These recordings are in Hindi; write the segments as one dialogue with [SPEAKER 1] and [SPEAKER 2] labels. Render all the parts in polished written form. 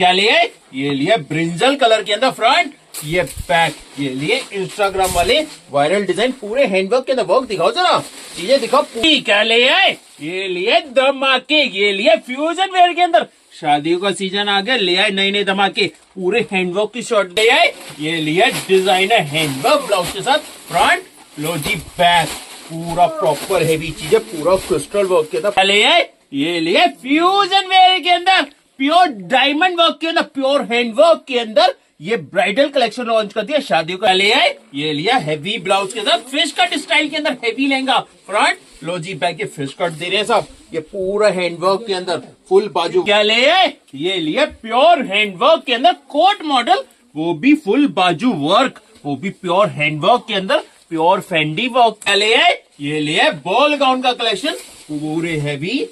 [SPEAKER 1] क्या लिए? ये लिए ब्रिंजल कलर के अंदर फ्रंट, ये बैक, ये लिए इंस्टाग्राम वाले वायरल डिजाइन पूरे हैंडवर्क के अंदर। वर्क दिखाओ जरा, चीजें दिखाओ। क्या लिए? ये लिए धमाके, ये लिए फ्यूजन वेयर के अंदर। शादियों का सीजन आ गया, ले आए नए नए धमाके, पूरे हैंडवर्क की शर्ट ले आए। ये लिया डिजाइनर हैंडवर्क ब्लाउज के साथ फ्रंट, लो जी बैक, पूरा प्रॉपर हेवी चीजें, पूरा क्रिस्टल वर्क के अंदर ले आए। ये लिए फ्यूजन वेयर के अंदर, प्योर डायमंड वर्क के अंदर, प्योर हैंडवर्क के अंदर ये ब्राइडल कलेक्शन लॉन्च कर दिया शादियों का। ले आए ये लिया हैवी ब्लाउज के साथ, फिश कट स्टाइल के अंदर हेवी लहंगा फ्रंट, लो जी बैक, ये फिश कट दे रहे हैं साहब, ये पूरा हैंडवर्क के अंदर फुल बाजू। क्या ले आए? ये लिया प्योर हैंडवर्क के अंदर कोट मॉडल, वो भी फुल बाजू वर्क, वो भी प्योर हैंडवर्क के अंदर, प्योर फेंडी वर्क। क्या ले आए? ये लिया बॉल गाउन का कलेक्शन, पूरे हैवी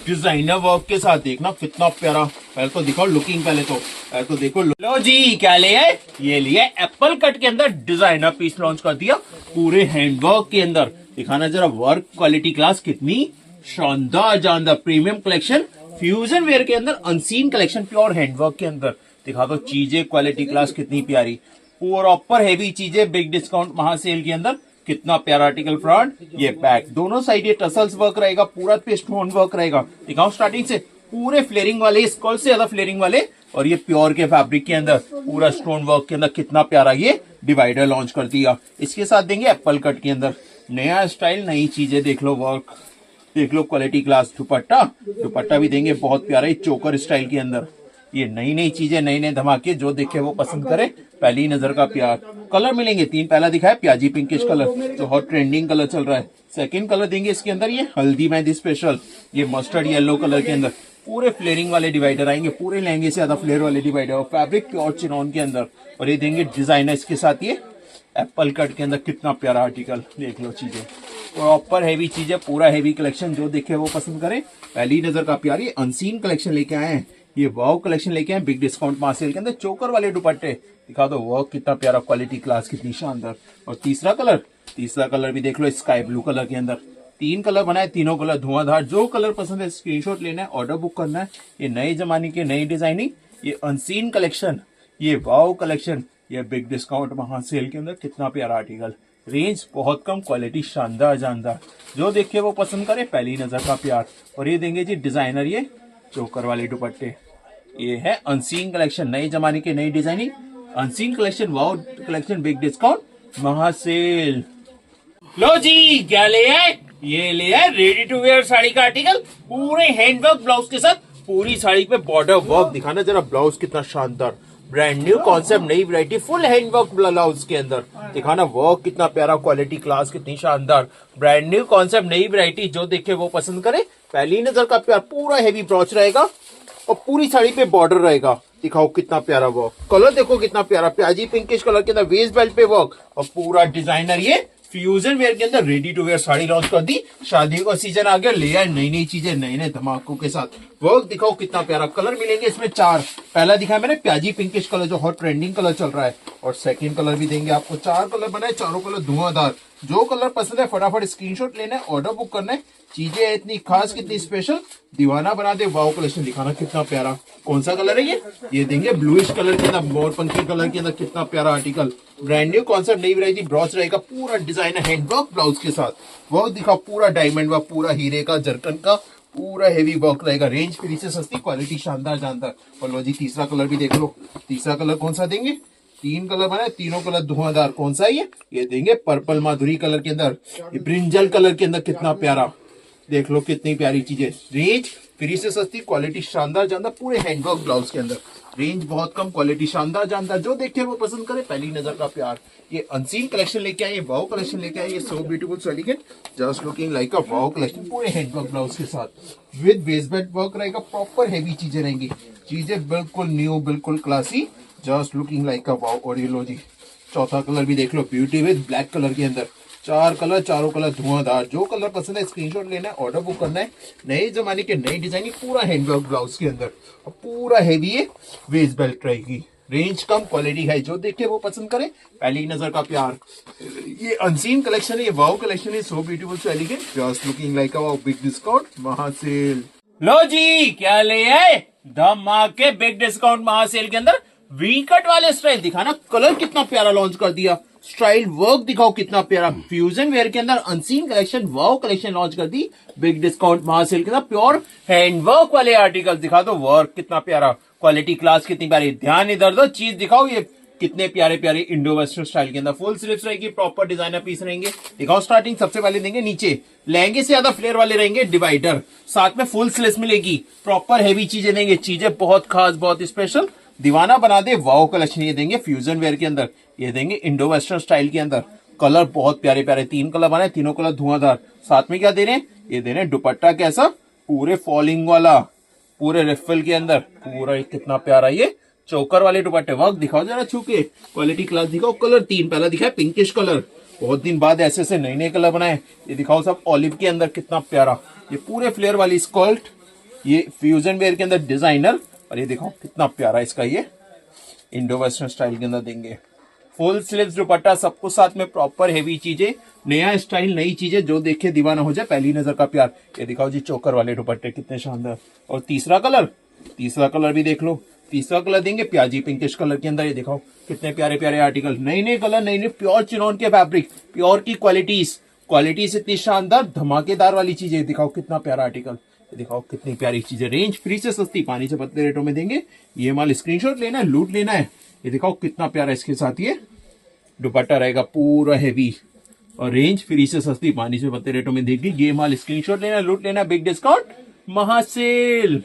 [SPEAKER 1] डिजाइनर वर्क के साथ। देखना कितना प्यारा, पहले तो दिखाओ लुकिंग, पहले तो देखो। लो जी क्या ले आए? ये लिए एप्पल कट के अंदर डिजाइनर पीस लॉन्च कर दिया, पूरे हैंडवर्क के अंदर। दिखाना जरा वर्क क्वालिटी क्लास कितनी शानदार जानदार, प्रीमियम कलेक्शन फ्यूजन वेयर के अंदर, अनसीन कलेक्शन प्योर हैंडवर्क के अंदर। दिखा दो चीजें क्वालिटी क्लास कितनी प्यारी, प्रॉपर हेवी चीजें, बिग डिस्काउंट महासेल के अंदर। कितना प्यारा आर्टिकल फ्रंट, ये बैक, दोनों साइड ये टसल्स वर्क रहेगा, पूरा पे स्टोन वर्क रहेगा। दिखाओ स्टार्टिंग से, पूरे फ्लेयरिंग वाले, स्कर्ट से ज्यादा फ्लेयरिंग वाले, और ये प्योर के फैब्रिक के अंदर पूरा स्टोन वर्क के अंदर। कितना प्यारा ये डिवाइडर लॉन्च कर दिया। इसके साथ देंगे एप्पल कट के अंदर नया स्टाइल, नई चीजें। देख लो वर्क, देख लो क्वालिटी क्लास। दुपट्टा भी देंगे बहुत प्यारा, ये चोकर स्टाइल के अंदर। ये नई नई चीजें, नए नए धमाके, जो देखे वो पसंद करे, पहली नजर का प्यार। कलर मिलेंगे 3, पहला दिखाया प्याजी पिंकिश कलर, जो हॉट ट्रेंडिंग कलर चल रहा है। सेकंड कलर देंगे इसके अंदर ये हल्दी मेहंदी स्पेशल, ये मस्टर्ड येलो कलर के अंदर। पूरे फ्लेयरिंग वाले डिवाइडर आएंगे, पूरे लहंगे से ज्यादा फ्लेयर वाले डिवाइडर, और फैब्रिक प्योर चिनॉन के अंदर। और ये देंगे डिजाइनर इसके साथ, ये एप्पल कट के अंदर। कितना प्यारा आर्टिकल, देख लो चीजें, प्रॉपर हेवी चीजें, पूरा हेवी कलेक्शन, जो देखे वो पसंद करे, पहली नजर का प्यार। ये अनसीन कलेक्शन लेके आए हैं, ये वाव कलेक्शन लेके आए बिग डिस्काउंट महासेल के अंदर। चोकर वाले दुपट्टे दिखा दो, वर्क कितना प्यारा, क्वालिटी क्लास कितनी शानदार। और तीसरा कलर भी देख लो, स्काई ब्लू कलर के अंदर। 3 कलर बनाए, तीनों कलर धुआंधार। जो कलर पसंद है स्क्रीनशॉट लेना है, ऑर्डर बुक करना है। ये नए जमाने की नई डिजाइनिंग, ये अनसीन कलेक्शन, ये वाव कलेक्शन, ये बिग डिस्काउंट महासेल के अंदर। कितना प्यारा आर्टिकल, रेंज बहुत कम, क्वालिटी शानदार जानदार, जो देखे वो पसंद करे, पहली नजर का प्यार। और ये देंगे जी डिजाइनर, ये चोकर वाले दुपट्टे। ये है अनसीन कलेक्शन, नए जमाने की नई डिजाइनिंग, अनसीन कलेक्शन, वाव कलेक्शन, बिग डिस्काउंट महासेल। लो जी क्या ले आए? ये ले आए रेडी टू वेयर साड़ी का आर्टिकल, पूरे हैंडवर्क ब्लाउज के साथ। पूरी साड़ी पे बॉर्डर वर्क, दिखाना जरा ब्लाउज कितना शानदार, ब्रांड न्यू कॉन्सेप्ट, नई वैरायटी, फुल हैंडवर्क ब्लाउज के अंदर। दिखाना वर्क कितना प्यारा, क्वालिटी क्लास कितनी शानदार, ब्रांड न्यू कॉन्सेप्ट, नई वैरायटी, जो देखे वो पसंद करे, पहली नजर का प्यार। पूरा हेवी ब्रॉच रहेगा और पूरी साड़ी पे बॉर्डर रहेगा। दिखाओ कितना प्यारा वर्क, कलर देखो कितना प्यारा, प्याजी पिंकिश कलर के अंदर, वेस्ट बेल्ट पे वर्क, और पूरा डिजाइनर ये फ्यूजन वेयर के अंदर ready to wear sari launch कर दी। शादियों का सीजन आ गया, ले आए नई नई चीजें, नए नए धमाकों के साथ। वर्क दिखाओ कितना प्यारा, कलर मिलेंगे इसमें 4। पहला दिखाया मैंने प्याजी पिंकिश कलर, जो हॉट ट्रेंडिंग कलर चल रहा है, और सेकंड कलर भी देंगे आपको। 4 कलर बनाए, चारों कलर धुआंधार। जो कलर पसंद है फटाफट स्क्रीनशॉट लेना है, ऑर्डर बुक करना है। चीजें इतनी खास, कितनी स्पेशल, दीवाना बना दे। वाव कलेक्शन, दिखाना कितना प्यारा। कौन सा कलर है ये देंगे ब्लूइश कलर के अंदर, मोरपंखी कलर के अंदर। कितना प्यारा आर्टिकल, ब्रांड न्यू कॉन्सेप्ट, नई वैरायटी, ब्रॉच रहेगा, पूरा डिजाइनर हैंडवर्क ब्लाउज के साथ। वर्क दिखा, पूरा डायमंड वर्क, पूरा हीरे का, जरकन का, पूरा हेवी वर्क रहेगा। रेंज फ्री से सस्ती, क्वालिटी शानदार जानदार। और लो जी तीसरा कलर भी देख लो, तीसरा कलर कौन सा देंगे? 3 कलर बनाए, तीनों कलर धुआंधार। कौन सा है ये देंगे पर्पल माधुरी कलर के अंदर, ये ब्रिंजल कलर के अंदर। कितना प्यारा, देख लो कितनी प्यारी चीजें, रेंज फ्री से सस्ती, क्वालिटी शानदार जानदार, पूरे हैंडवर्क ब्लाउज के अंदर। रेंज बहुत कम, क्वालिटी शानदार जानदार, जो देखे वो पसंद करे, पहली नजर का प्यार। ये अनसीन कलेक्शन लेके आए, वाव कलेक्शन लेके आए, ये so beautiful, so elegant, just looking like a wow collection, पूरे हैंडवर्क ब्लाउज के साथ, विद वेस्ट बेल्ट वर्क रहेगा, प्रॉपर हेवी चीजें रहेंगी, चीजें बिल्कुल न्यू, बिल्कुल classy, just looking like a wow. और ये लो जी चौथा कलर भी देख लो, ब्यूटी विद ब्लैक कलर के अंदर। 4 कलर, चारों कलर धुआंधार। जो कलर पसंद है स्क्रीनशॉट लेना है, ऑर्डर बुक करना है। नए जमाने के नई डिजाइनिंग, पूरा हैंडवर्क ब्लाउज के अंदर, और पूरा हेवी है, वेस्ट बेल्ट रहेगी। रेंज कम, क्वालिटी है, जो देखे वो पसंद करे, पहली नजर का प्यार। ये अनसीन कलेक्शन है, ये वाव कलेक्शन है, so beautiful, so elegant, just looking like a wow, big discount महासेल। लो जी क्या ले आए? धमाके बिग डिस्काउंट महासेल के अंदर वी कट वाले स्टाइल दिखाना, कलर कितना प्यारा लॉन्च कर दिया, स्टाइल वर्क दिखाओ कितना प्यारा, फ्यूजन वेयर के अंदर unseen collection wow collection launch कर दी बिग डिस्काउंट महासेल के अंदर। प्योर हैंडवर्क वाले आर्टिकल दिखा दो, वर्क कितना प्यारा, क्वालिटी क्लास कितनी प्यारी, ध्यान इधर दो, चीज दिखाओ ये कितने प्यारे प्यारे इंडो वेस्टर्न स्टाइल के अंदर फुल स्लीव्स रहेगी, प्रॉपर डिजाइनर पीस रहेंगे। दिखाओ स्टार्टिंग सबसे पहले देंगे नीचे, लहंगे से ज्यादा फ्लेयर वाले रहेंगे डिवाइडर, साथ में फुल स्लीव्स मिलेगी, प्रॉपर हैवी चीजें देंगे, चीजें बहुत खास बहुत स्पेशल, दीवाना बना दे वाओ कलेक्शन ये देंगे फ्यूजन वेयर के अंदर, ये देंगे इंडो वेस्टर्न स्टाइल के अंदर। कलर बहुत प्यारे प्यारे, 3 कलर बनाए, तीनों कलर धुआंधार। साथ में क्या दे रहे हैं, ये दे रहे हैं दुपट्टा कैसा, पूरे फॉलिंग वाला, पूरे रिफिल के अंदर, पूरा कितना प्यारा ये चौकर वाले दुपट्टे। वर्क दिखाओ जरा छू के, क्वालिटी क्लास दिखाओ। कलर 3 पहला दिखाया पिंकिश कलर, बहुत दिन बाद ऐसे ऐसे नए नए कलर बनाए। ये दिखाओ सब ऑलिव के अंदर कितना प्यारा, ये पूरे फ्लेयर वाली स्कर्ट, ये फ्यूजन वेयर के अंदर डिजाइनर, और ये दिखाओ कितना प्यारा इसका ये इंडो वेस्टर्न स्टाइल के अंदर देंगे फुल स्लीव्स दुपट्टा, सबको साथ में प्रॉपर हेवी चीजें, नया स्टाइल नई चीजें, जो देखे दीवाना हो जाए, पहली नजर का प्यार। ये दिखाओ जी चोकर वाले दुपट्टे कितने शानदार। और तीसरा कलर भी देख लो, तीसरा कलर देंगे प्याजी पिंकिश कलर के अंदर। ये दिखाओ कितने प्यारे प्यारे आर्टिकल, नए नए कलर, नए नए प्योर चिनॉन के फैब्रिक, प्योर की क्वालिटीज इतनी शानदार धमाकेदार वाली चीजें। दिखाओ कितना प्यारा आर्टिकल, दिखाओ कितनी प्यारी चीजें, रेंज फ्री से सस्ती पानी से पतले रेटों में देंगे। ये माल स्क्रीनशॉट लेना है, लूट लेना है। ये दिखाओ कितना प्यारा इसके साथ ये दुपट्टा रहेगा पूरा हैवी, और रेंज फ्री से सस्ती पानी से पतले रेटों में देगी। ये माल स्क्रीनशॉट लेना, लूट लेना, बिग डिस्काउंट महासेल।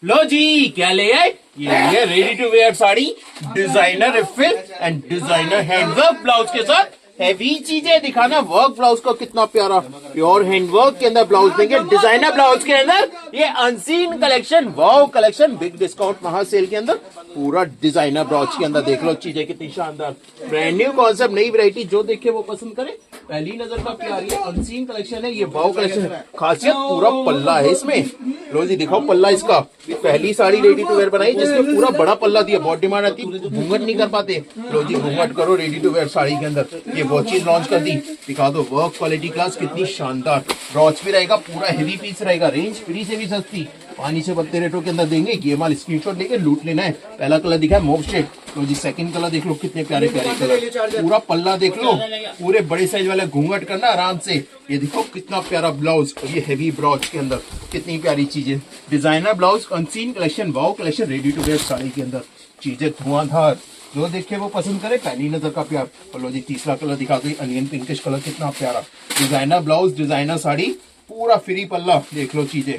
[SPEAKER 1] लो जी क्या ले आए, ये ready to wear sari, designer refill and designer handwork blouse के साथ हैवी चीजें दिखाना। वर्क ब्लाउज का कितना प्यारा, प्योर हैंडवर्क के अंदर ब्लाउज देंगे, डिजाइनर ब्लाउज के अंदर ये unseen collection wow collection big discount महासेल के अंदर, पूरा डिजाइनर ब्लाउज के अंदर देख लो चीजें कितनी शानदार, ब्रांड न्यू कॉन्सेप्ट, नई वैरायटी, जो देखे वो पसंद करे, पहली नजर का प्यार, ये अनसीन कलेक्शन है, ये वाओ कलेक्शन है। खासियत पूरा पल्ला है इसमें, लो जी दिखाओ पल्ला इसका, पहली साड़ी रेडी टू वेयर बनाई जिसमें पूरा बड़ा पल्ला दिया, बहुत डिमांड आती, घूंघट नहीं कर पाते, लो जी घूंघट करो रेडी टू वेयर साड़ी के अंदर, ये बहुत चीज लॉन्च कर दी। दिखा दो वर्क क्वालिटी क्लास कितनी शानदार, ब्रॉच भी रहेगा, पूरा हेवी पीस रहेगा, रेंज फ्री से भी सस्ती, पानी से पत्ते रेटों के अंदर देंगे। ये माल स्क्रीनशॉट लेके लूट लेना है। पहला कलर दिखा है मोव शेड, तो जी सेकंड कलर देख लो कितने प्यारे प्यारे कलर, पूरा पल्ला देख लो, पूरे बड़े साइज वाले घूंघट करना आराम से। ये देखो कितना प्यारा ब्लाउज, और ये हेवी ब्रॉच के अंदर कितनी प्यारी चीजें, designer blouse, unseen collection, wow collection, ready to wear sari के अंदर, चीजें धुआंधार, जो देखे वो पसंद करे, पहली नजर का प्यार। और लो जी तीसरा कलर दिखा दो, अनियन पिंकिश कलर कितना प्यारा, डिजाइनर ब्लाउज, डिजाइनर साड़ी, पूरा फ्री पल्ला, देख लो चीजें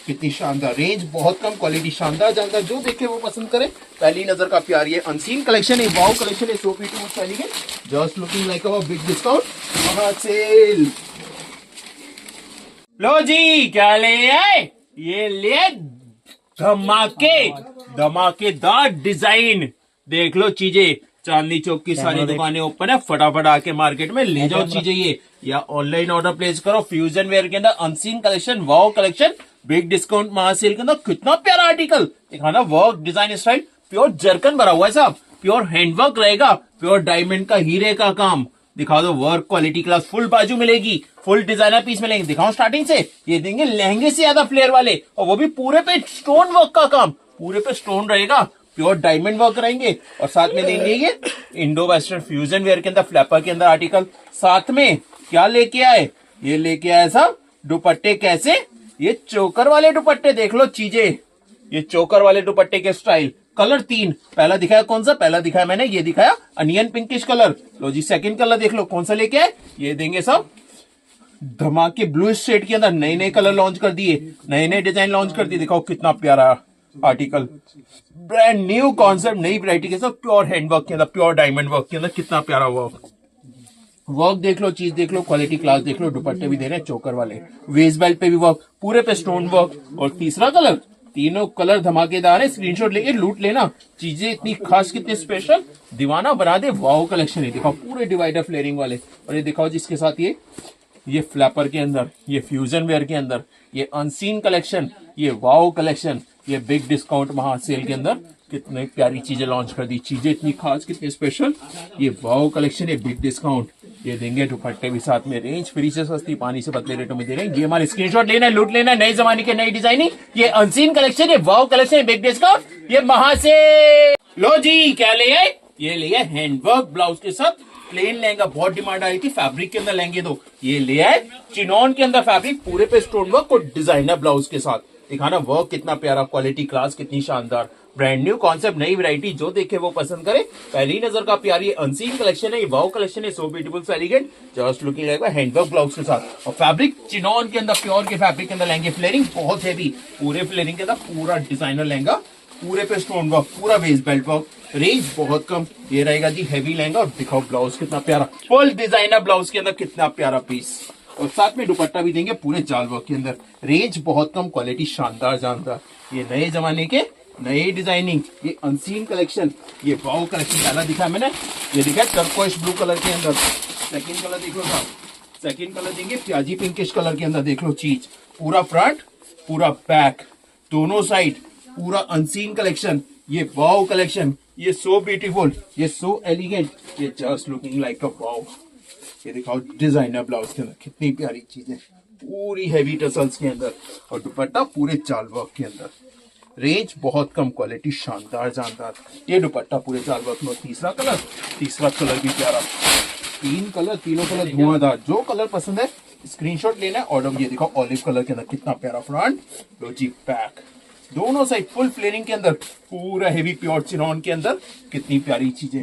[SPEAKER 1] कितनी शानदार, रेंज बहुत कम, क्वालिटी शानदार जानदार, जो देखे वो पसंद करे, पहली नजर का प्यार। ये अनसीन कलेक्शन है, वाओ कलेक्शन है, सोपी टू स्टाइलिंग है, just looking like a big discount महासेल। लो जी क्या ले आए, ये ले धमाकेदार डिजाइन, देख लो चीजें, चांदनी चौक की सारी दुकानें ओपन है, फटाफट आके मार्केट में ले जाओ चीजें ये, या ऑनलाइन ऑर्डर प्लेस करो। फ्यूजन वेयर के अंदर unseen collection, wow collection, big discount महासेल के अंदर, कितना प्यारा आर्टिकल दिखाना, work design style, pure zircon भरा हुआ है साहब, प्योर हैंडवर्क रहेगा, प्योर डायमंड का हीरे का काम, दिखा दो वर्क क्वालिटी क्लास, फुल बाजू मिलेगी, फुल डिजाइनर पीस मिलेंगे। दिखाओ स्टार्टिंग से, ये देंगे लहंगे से ज्यादा फ्लेयर वाले, और वो भी पूरे पे स्टोन वर्क का काम, पूरे पे स्टोन रहेगा, प्योर डायमंड वर्क रहेंगे, और साथ में देंगे ये इंडो वेस्टर्न फ्यूजन वेयर के अंदर फ्लैपर के अंदर आर्टिकल। साथ में क्या लेके आए, ये लेके आए साहब दुपट्टे, कैसे, ये चोकर वाले दुपट्टे, देख लो चीजें, ये चोकर वाले दुपट्टे के स्टाइल। कलर 3, पहला दिखाया कौन सा, पहला दिखाया मैंने, ये दिखाया अनियन पिंकिश कलर। लो जी सेकंड कलर देख लो कौन सा लेके आए, ये देंगे सब धमाके ब्लू शेड के अंदर, नए नए कलर लॉन्च कर दिए, नए नए डिजाइन लॉन्च कर दिए। दिखाओ कितना प्यारा आर्टिकल, ब्रांड न्यू कॉन्सेप्ट, नई वैरायटी के साथ, प्योर हैंडवर्क के अंदर, प्योर डायमंड वर्क के अंदर, कितना प्यारा वर्क देख लो, चीज देख लो, क्वालिटी क्लास देख लो, दुपट्टे भी दे रहे हैं चोकर वाले, वेस्ट बेल्ट पे भी वर्क, पूरे पे स्टोन वर्क। और तीसरा कलर, तीनों कलर धमाकेदार है, स्क्रीनशॉट लेके लूट लेना, चीजें इतनी खास कितनी स्पेशल, दीवाना बना दे, वाओ कलेक्शन है। दिखाओ पूरे डिवाइडर फ्लेयरिंग वाले, और ये दिखाओ जिसके साथ ये फ्लैपर के अंदर, ये फ्यूजन वेयर के अंदर, ये अनसीन कलेक्शन, ये वाओ कलेक्शन, ये बिग डिस्काउंट महासेल के अंदर कितने प्यारी चीजें लॉन्च कर दी, चीजें इतनी खास कितनी स्पेशल, ये वाओ कलेक्शन, ये बिग डिस्काउंट, ये देंगे दुपट्टे भी साथ में। रेंज फ्री से सस्ती, पानी से पतले रेटों में दे रहे हैं। ये हमारे स्क्रीनशॉट लेना है, लूट लेना है। नए जमाने के नई डिजाइनिंग, ये अनसीन कलेक्शन, ये वाव कलेक्शन, बिग डिस्काउंट, ये महा से। लो जी, क्या ले आए? ये लिया हैंडवर्क ब्लाउज के साथ प्लेन लहंगा। बहुत डिमांड आ रही थी फैब्रिक के अंदर लहंगे, तो ये ले आए चिनॉन के अंदर फैब्रिक, पूरे पे स्टोन वर्क और डिजाइनर ब्लाउज के साथ। दिखाना वर्क कितना प्यारा, क्वालिटी क्लास कितनी शानदार, ब्रांड न्यू कॉन्सेप्ट, नई वैरायटी, जो देखे वो पसंद करे। पहली नजर का प्यार, ये अनसीन कलेक्शन है, ये वाव कलेक्शन है, so beautiful, so elegant, just looking like handwork blouse के साथ। और फैब्रिक चिनॉन के अंदर, प्योर के फैब्रिक के अंदर लहंगे। फ्लेयरिंग बहुत हैवी, पूरे फ्लेयरिंग के अंदर पूरा डिजाइनर लहंगा, पूरे पे स्टोन वर्क, पूरा वेस्ट बेल्ट वर्क। रेंज बहुत कम, ये रहेगा जी हैवी लहंगा। और दिखाओ ब्लाउज कितना प्यारा, फुल डिजाइनर ब्लाउज के अंदर कितना प्यारा पीस, और साथ में दुपट्टा भी देंगे पूरे जाल वर्क के अंदर। रेंज बहुत कम, क्वालिटी शानदार जानदार। ये नए जमाने के नई डिजाइनिंग, ये अनसीन कलेक्शन, ये वाव कलेक्शन पहला दिखा मैंने, ये दिखा टर्कोइश ब्लू कलर के अंदर। सेकंड कलर देख लो साहब, सेकंड कलर देंगे प्याजी पिंकिश कलर के अंदर। देख लो चीज, पूरा फ्रंट पूरा बैक दोनों साइड पूरा अनसीन कलेक्शन, ये वाव कलेक्शन, ये सो ब्यूटीफुल, ये सो एलिगेंट, ये just looking like a wow. ये दिखाओ डिजाइनर ब्लाउज के अंदर कितनी प्यारी चीजें, पूरी हैवी टसल्स के अंदर, और दुपट्टा पूरे जाल वर्क के अंदर। रेंज बहुत कम, क्वालिटी शानदार जानदार। ये दुपट्टा पूरे जाल वर्क में। तीसरा कलर भी प्यारा, तीन कलर, तीनों कलर धुआंधार। जो कलर पसंद है स्क्रीनशॉट लेना है, ऑर्डर। ये दिखाओ ऑलिव कलर के अंदर कितना प्यारा फ्रंट, लो जी बैक, दोनों साइड फुल फ्लेयरिंग के अंदर, पूरा हेवी प्योर चिनॉन के अंदर, कितनी प्यारी चीजें।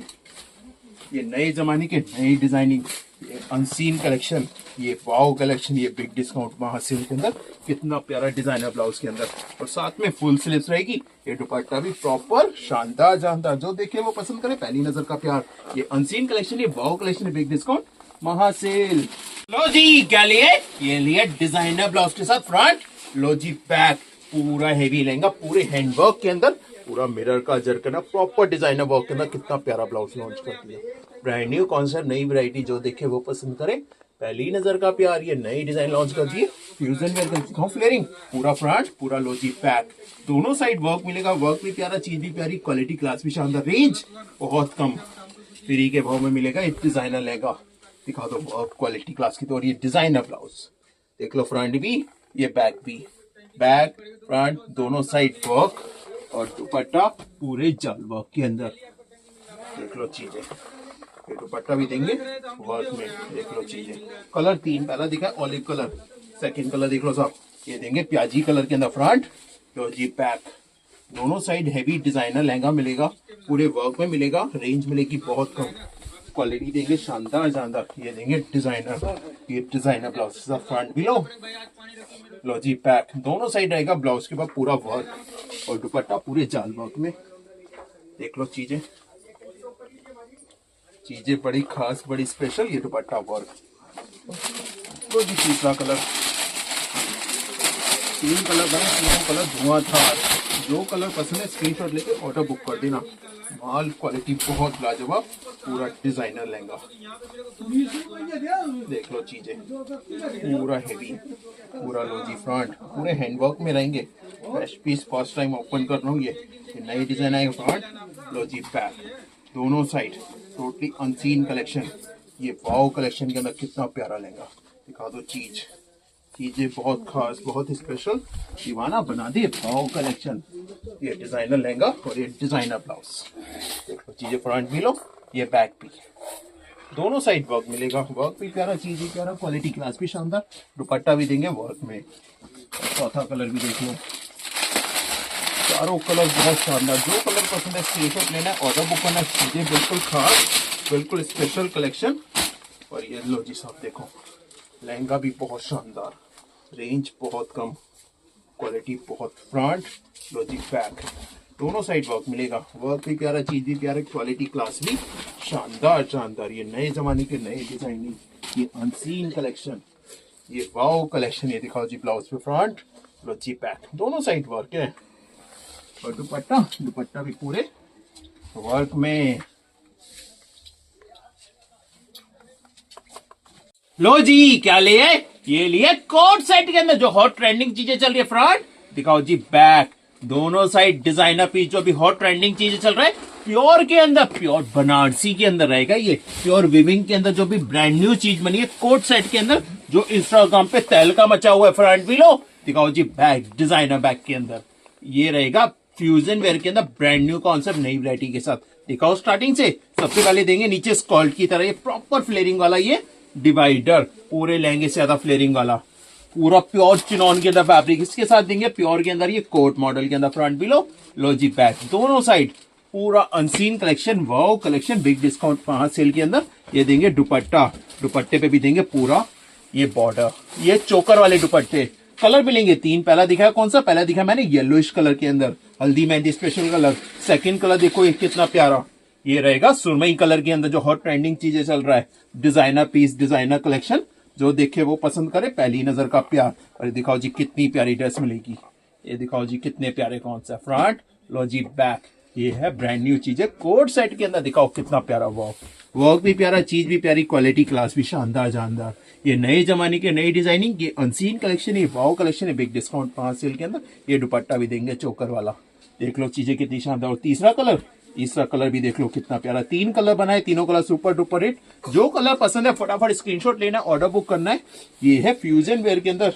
[SPEAKER 1] ये नए जमाने के नई डिजाइनिंग, ये अनसीन कलेक्शन, ये वाव कलेक्शन, ये बिग डिस्काउंट महासेल के अंदर कितना प्यारा डिजाइनर ब्लाउज के अंदर, और साथ में फुल स्लीव्स रहेगी। ये दुपट्टा भी प्रॉपर शानदार जानदार, जो देखे वो पसंद करे, पहली नजर का प्यार। ये अनसीन कलेक्शन, ये वाव कलेक्शन, बिग डिस्काउंट महासेल। लो जी, क्या लिए? ये लिए डिजाइनर ब्लाउज के साथ फ्रंट, लो जी बैक, पूरा हेवी लहंगा, पूरे हैंडवर्क के अंदर, पूरा मिरर का जरकना, प्रॉपर डिजाइनर वर्क के अंदर, कितना प्यारा ब्लाउज लॉन्च कर दिया। ब्रांड न्यू कॉन्सेप्ट, नई वैरायटी, जो देखे वो पसंद करे, पहली नजर का प्यार। ये नई डिजाइन लॉन्च कर दिए, फ्यूजन वेयर फ्लेयरिंग, पूरा फ्रंट पूरा लोजी पैक, दोनों साइड वर्क मिलेगा। वर्क भी प्यारा, चीज भी प्यारी, क्वालिटी क्लास भी शानदार। रेंज बहुत कम, फ्री के भाव में मिलेगा। ये डिजाइनर लहंगा दिखा दो, वर्क क्वालिटी क्लास की। तो और ये डिजाइनर ब्लाउज देख लो, फ्रंट भी, ये बैक भी, बैक फ्रंट दोनों साइड वर्क, और दुपट्टा पूरे जाल वर्क के अंदर। देख लो चीजें, ये दुपट्टा भी देंगे वर्क में। देख लो चीजें, कलर तीन, पहला दिखा ऑलिव कलर, सेकंड कलर देख लो साहब, ये देंगे प्याजी कलर के अंदर फ्रंट, लो जी बैक, दोनों साइड हैवी डिजाइनर लहंगा मिलेगा, पूरे वर्क में मिलेगा। रेंज मिलेगी बहुत कम, क्वालिटी देंगे शानदार जानदार। ये देंगे डिजाइनर, ये डिजाइनर ब्लाउज के साथ फ्रंट भी लो जी पैक, दोनों साइड रहेगा ब्लाउज के बाद पूरा वर्क, और दुपट्टा पूरे जाल वर्क में। देख लो चीजें, चीजें बड़ी खास, बड़ी स्पेशल। ये दुपट्टा वर्क, तो जी तीसरा कलर, तीन कलर बने, तीनों कलर धुआं था। जो कलर पसंद है स्क्रीनशॉट लेके ऑर्डर बुक कर देना। माल क्वालिटी बहुत लाजवाब, पूरा डिजाइनर लहंगा। देख लो चीजें, पूरा हेवी, पूरा लोजी फ्रंट, पूरे हैंडवर्क में रहेंगे। Fresh piece, first time open कर रहा हूँ। ये नई डिजाइन आएगा फ्रंट, लोजी बैक, दोनों साइड टोटली अनसीन कलेक्शन। ये वाव कलेक्शन के अंदर कितना प्यारा लहंगा, दिखा दो चीज, चीजें बहुत खास, बहुत स्पेशल, दीवाना बना दे वाव कलेक्शन। ये डिजाइनर लहंगा और ये डिजाइनर ब्लाउज। देखो चीजें, फ्रंट भी लो, ये बैक भी, दोनों साइड वर्क मिलेगा। वर्क भी प्यारा, चीज भी प्यारा, क्वालिटी क्लास भी शानदार। दुपट्टा भी देंगे वर्क में। चौथा कलर भी देख लो, चारों कलर बहुत शानदार। जो कलर पसंद है स्क्रीनशॉट लेना है, ऑर्डर बुक करना। चीजें बिल्कुल खास, बिल्कुल स्पेशल कलेक्शन। और ये लो जी साहब, देखो लहंगा भी बहुत शानदार, रेंज बहुत कम, क्वालिटी बहुत, फ्रंट लो जी बैक, दोनों साइड वर्क मिलेगा। वर्क भी प्यारा, चीज भी प्यारा, क्वालिटी क्लास भी शानदार शानदार। ये नए जमाने के नए डिजाइनिंग, ये अनसीन कलेक्शन, ये वाव कलेक्शन। ये दिखाओ जी, ब्लाउज पे फ्रंट लो जी बैक, दोनों साइड वर्क है। और दुपट्टा, दुपट्टा भी पूरे वर्क में। लो जी, क्या लिए? ये लिए कोट सेट के अंदर जो हॉट ट्रेंडिंग चीजें चल रही है। फ्रंट दिखाओ जी, बैक, दोनों साइड डिजाइनर पीस, जो भी हॉट ट्रेंडिंग चीजें चल रहा है। प्योर के अंदर, प्योर बनारसी के अंदर रहेगा ये, प्योर विविंग के अंदर जो भी ब्रांड न्यू चीज बनी है कोट सेट के अंदर, जो इंस्टाग्राम पे तहलका मचा हुआ है। फ्रंट भी लो, दिखाओ जी बैग, डिजाइनर बैग के अंदर ये रहेगा, फ्यूजन वेयर के अंदर ब्रांड न्यू कॉन्सेप्ट नई वैरायटी के साथ। दिखाओ स्टार्टिंग से, सबसे पहले देंगे नीचे स्कर्ट की तरह ये प्रॉपर फ्लेयरिंग वाला ये डिवाइडर, पूरे लहंगे से ज्यादा फ्लेयरिंग वाला, पूरा प्योर चिनॉन के अंदर फैब्रिक। इसके साथ देंगे प्योर के अंदर ये कोट मॉडल के अंदर फ्रंट भी लो जी बैक, दोनों साइड पूरा unseen collection, wow collection, big discount महा सेल के अंदर। ये देंगे दुपट्टा, दुपट्टे पे भी देंगे पूरा ये बॉर्डर, ये चोकर वाले दुपट्टे। कलर मिलेंगे तीन, पहला दिखाया कौन सा, पहला दिखाया मैंने येलोइश कलर के अंदर, हल्दी mehndi special colour. Second colour देखो ये कितना प्यारा, ये रहेगा सुरमई कलर के अंदर, जो हॉट ट्रेंडिंग चीजें चल रहा है, डिजाइनर पीस, डिजाइनर कलेक्शन, जो देखे वो पसंद करे, पहली नजर का प्यार। और दिखाओ जी कितनी प्यारी ड्रेस मिलेगी, ये दिखाओ जी कितने प्यारे कौन सा फ्रंट, लो जी बैक, ये है ब्रांड न्यू चीज है कोट सेट के अंदर। दिखाओ कितना प्यारा वर्क भी प्यारा, चीज भी प्यारी, क्वालिटी क्लास भी शानदार जानदार। ये नए जमाने के नई डिजाइनिंग, ये अनसीन कलेक्शन, ये वाओ कलेक्शन है, बिग डिस्काउंट 5 सेल के अंदर। ये दुपट्टा भी देंगे चोकर वाला, देख लो चीजें कितनी शानदार। और तीसरा कलर भी देख लो कितना प्यारा, 3 कलर बनाए, तीनों कलर सुपर डुपर हिट। जो कलर पसंद है फटाफट स्क्रीनशॉट लेना, ऑर्डर बुक करना है। ये है फ्यूजन वेयर के अंदर,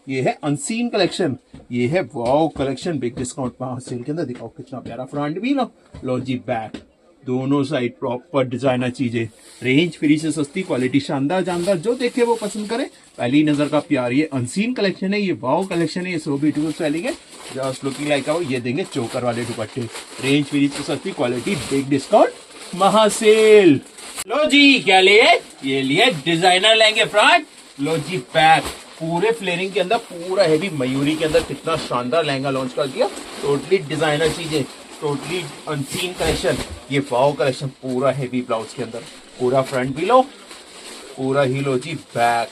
[SPEAKER 1] ये है अनसीन कलेक्शन, ये है wow collection, big discount 5 sale के अंदर। दिखाओ कितना प्यारा, फ्रंट भी लो जी बैक, दोनों साइड प्रॉपर डिजाइनर चीजें, रेंज फ्री से सस्ती, क्वालिटी शानदार जानदार, जो देखे वो पसंद करे, पहली नजर का प्यार। ये अनसीन कलेक्शन है, ये वाओ कलेक्शन है, ये सो ब्यूटीफुल सेलिंग है, जस्ट लुकिंग लाइक आओ। ये देंगे चोकर वाले दुपट्टे, रेंज फ्री से सस्ती, क्वालिटी, बिग डिस्काउंट महासेल। लो जी क्या लिए, ये लिए डिजाइनर लेंगे फ्रंट, लो जी बैक, पूरे फ्लेयरिंग के अंदर, पूरा हेवी मयूरी के अंदर, कितना शानदार लहंगा लॉन्च कर दिया, टोटली डिजाइनर चीजें, टोटली अनसीन कलेक्शन, ये वाओ कलेक्शन, पूरा हेवी ब्लाउज के अंदर, पूरा फ्रंट भी लो, पूरा ही लो जी बैक,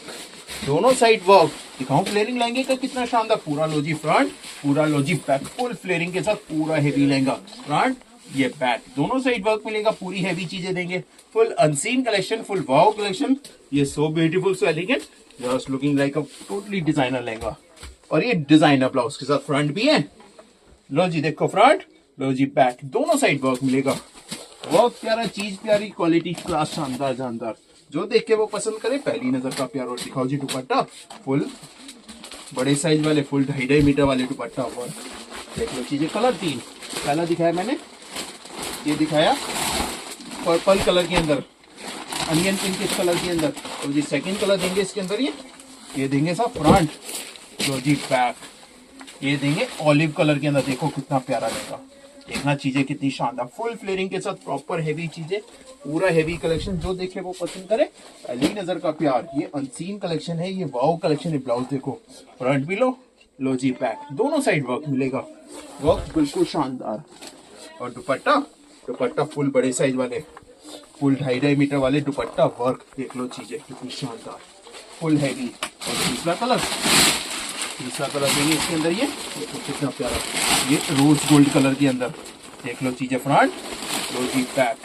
[SPEAKER 1] दोनों साइड वर्क। दिखाऊं फ्लेयरिंग लहंगे का कितना शानदार, पूरा लो जी फ्रंट, पूरा लो जी बैक, फुल फ्लेयरिंग के साथ, पूरा हेवी लहंगा फ्रंट, ये बैक, दोनों साइड वर्क मिलेगा, पूरी हेवी चीजें देंगे, full unseen collection, full wow collection, ये so beautiful so elegant, just looking like a totally designer lehenga. और ये डिजाइनर ब्लाउज के साथ फ्रंट भी है, लो जी देखो फ्रंट, लो जी बैक, दोनों साइड वर्क मिलेगा, वर्क प्यारा, चीज प्यारी, क्वालिटी क्लास शानदार जानदार, जो देख के वो पसंद करे, पहली नजर का प्यार। और दिखाओ जी दुपट्टा, फुल बड़े साइज वाले, फुल 2.5 मीटर वाले दुपट्टा, और देख लो चीजें। कलर 3, पहला दिखाया मैंने, ये दिखाया पर्पल कलर के अंदर, अनियन पिंकिश कलर के अंदर, तो जी सेकंड कलर देंगे इसके अंदर, ये देंगे सब फ्रंट, लो जी बैक, ये देंगे ऑलिव कलर के अंदर। देखो कितना प्यारा लगेगा, देखना चीजें कितनी शानदार, फुल फ्लेयरिंग के साथ, प्रॉपर हेवी चीजें, पूरा हेवी कलेक्शन, जो देखे वो पसंद करे, पहली नजर का प्यार। ये अनसीन कलेक्शन है, ये वाओ कलेक्शन है। ब्लाउज देखो, फ्रंट भी लो जी बैक, दोनों साइड वर्क मिलेगा, वर्क बिल्कुल शानदार। और दुपट्टा फुल बड़े साइज वाले, फुल 2.5 मीटर वाले दुपट्टा, वर्क देख लो चीजें कितनी शानदार, फुल हैवी। और तीसरा कलर देंगे इसके अंदर, ये देखो कितना प्यारा, ये रोज गोल्ड कलर के अंदर, देख लो चीजें फ्रंट, लो जी बैक।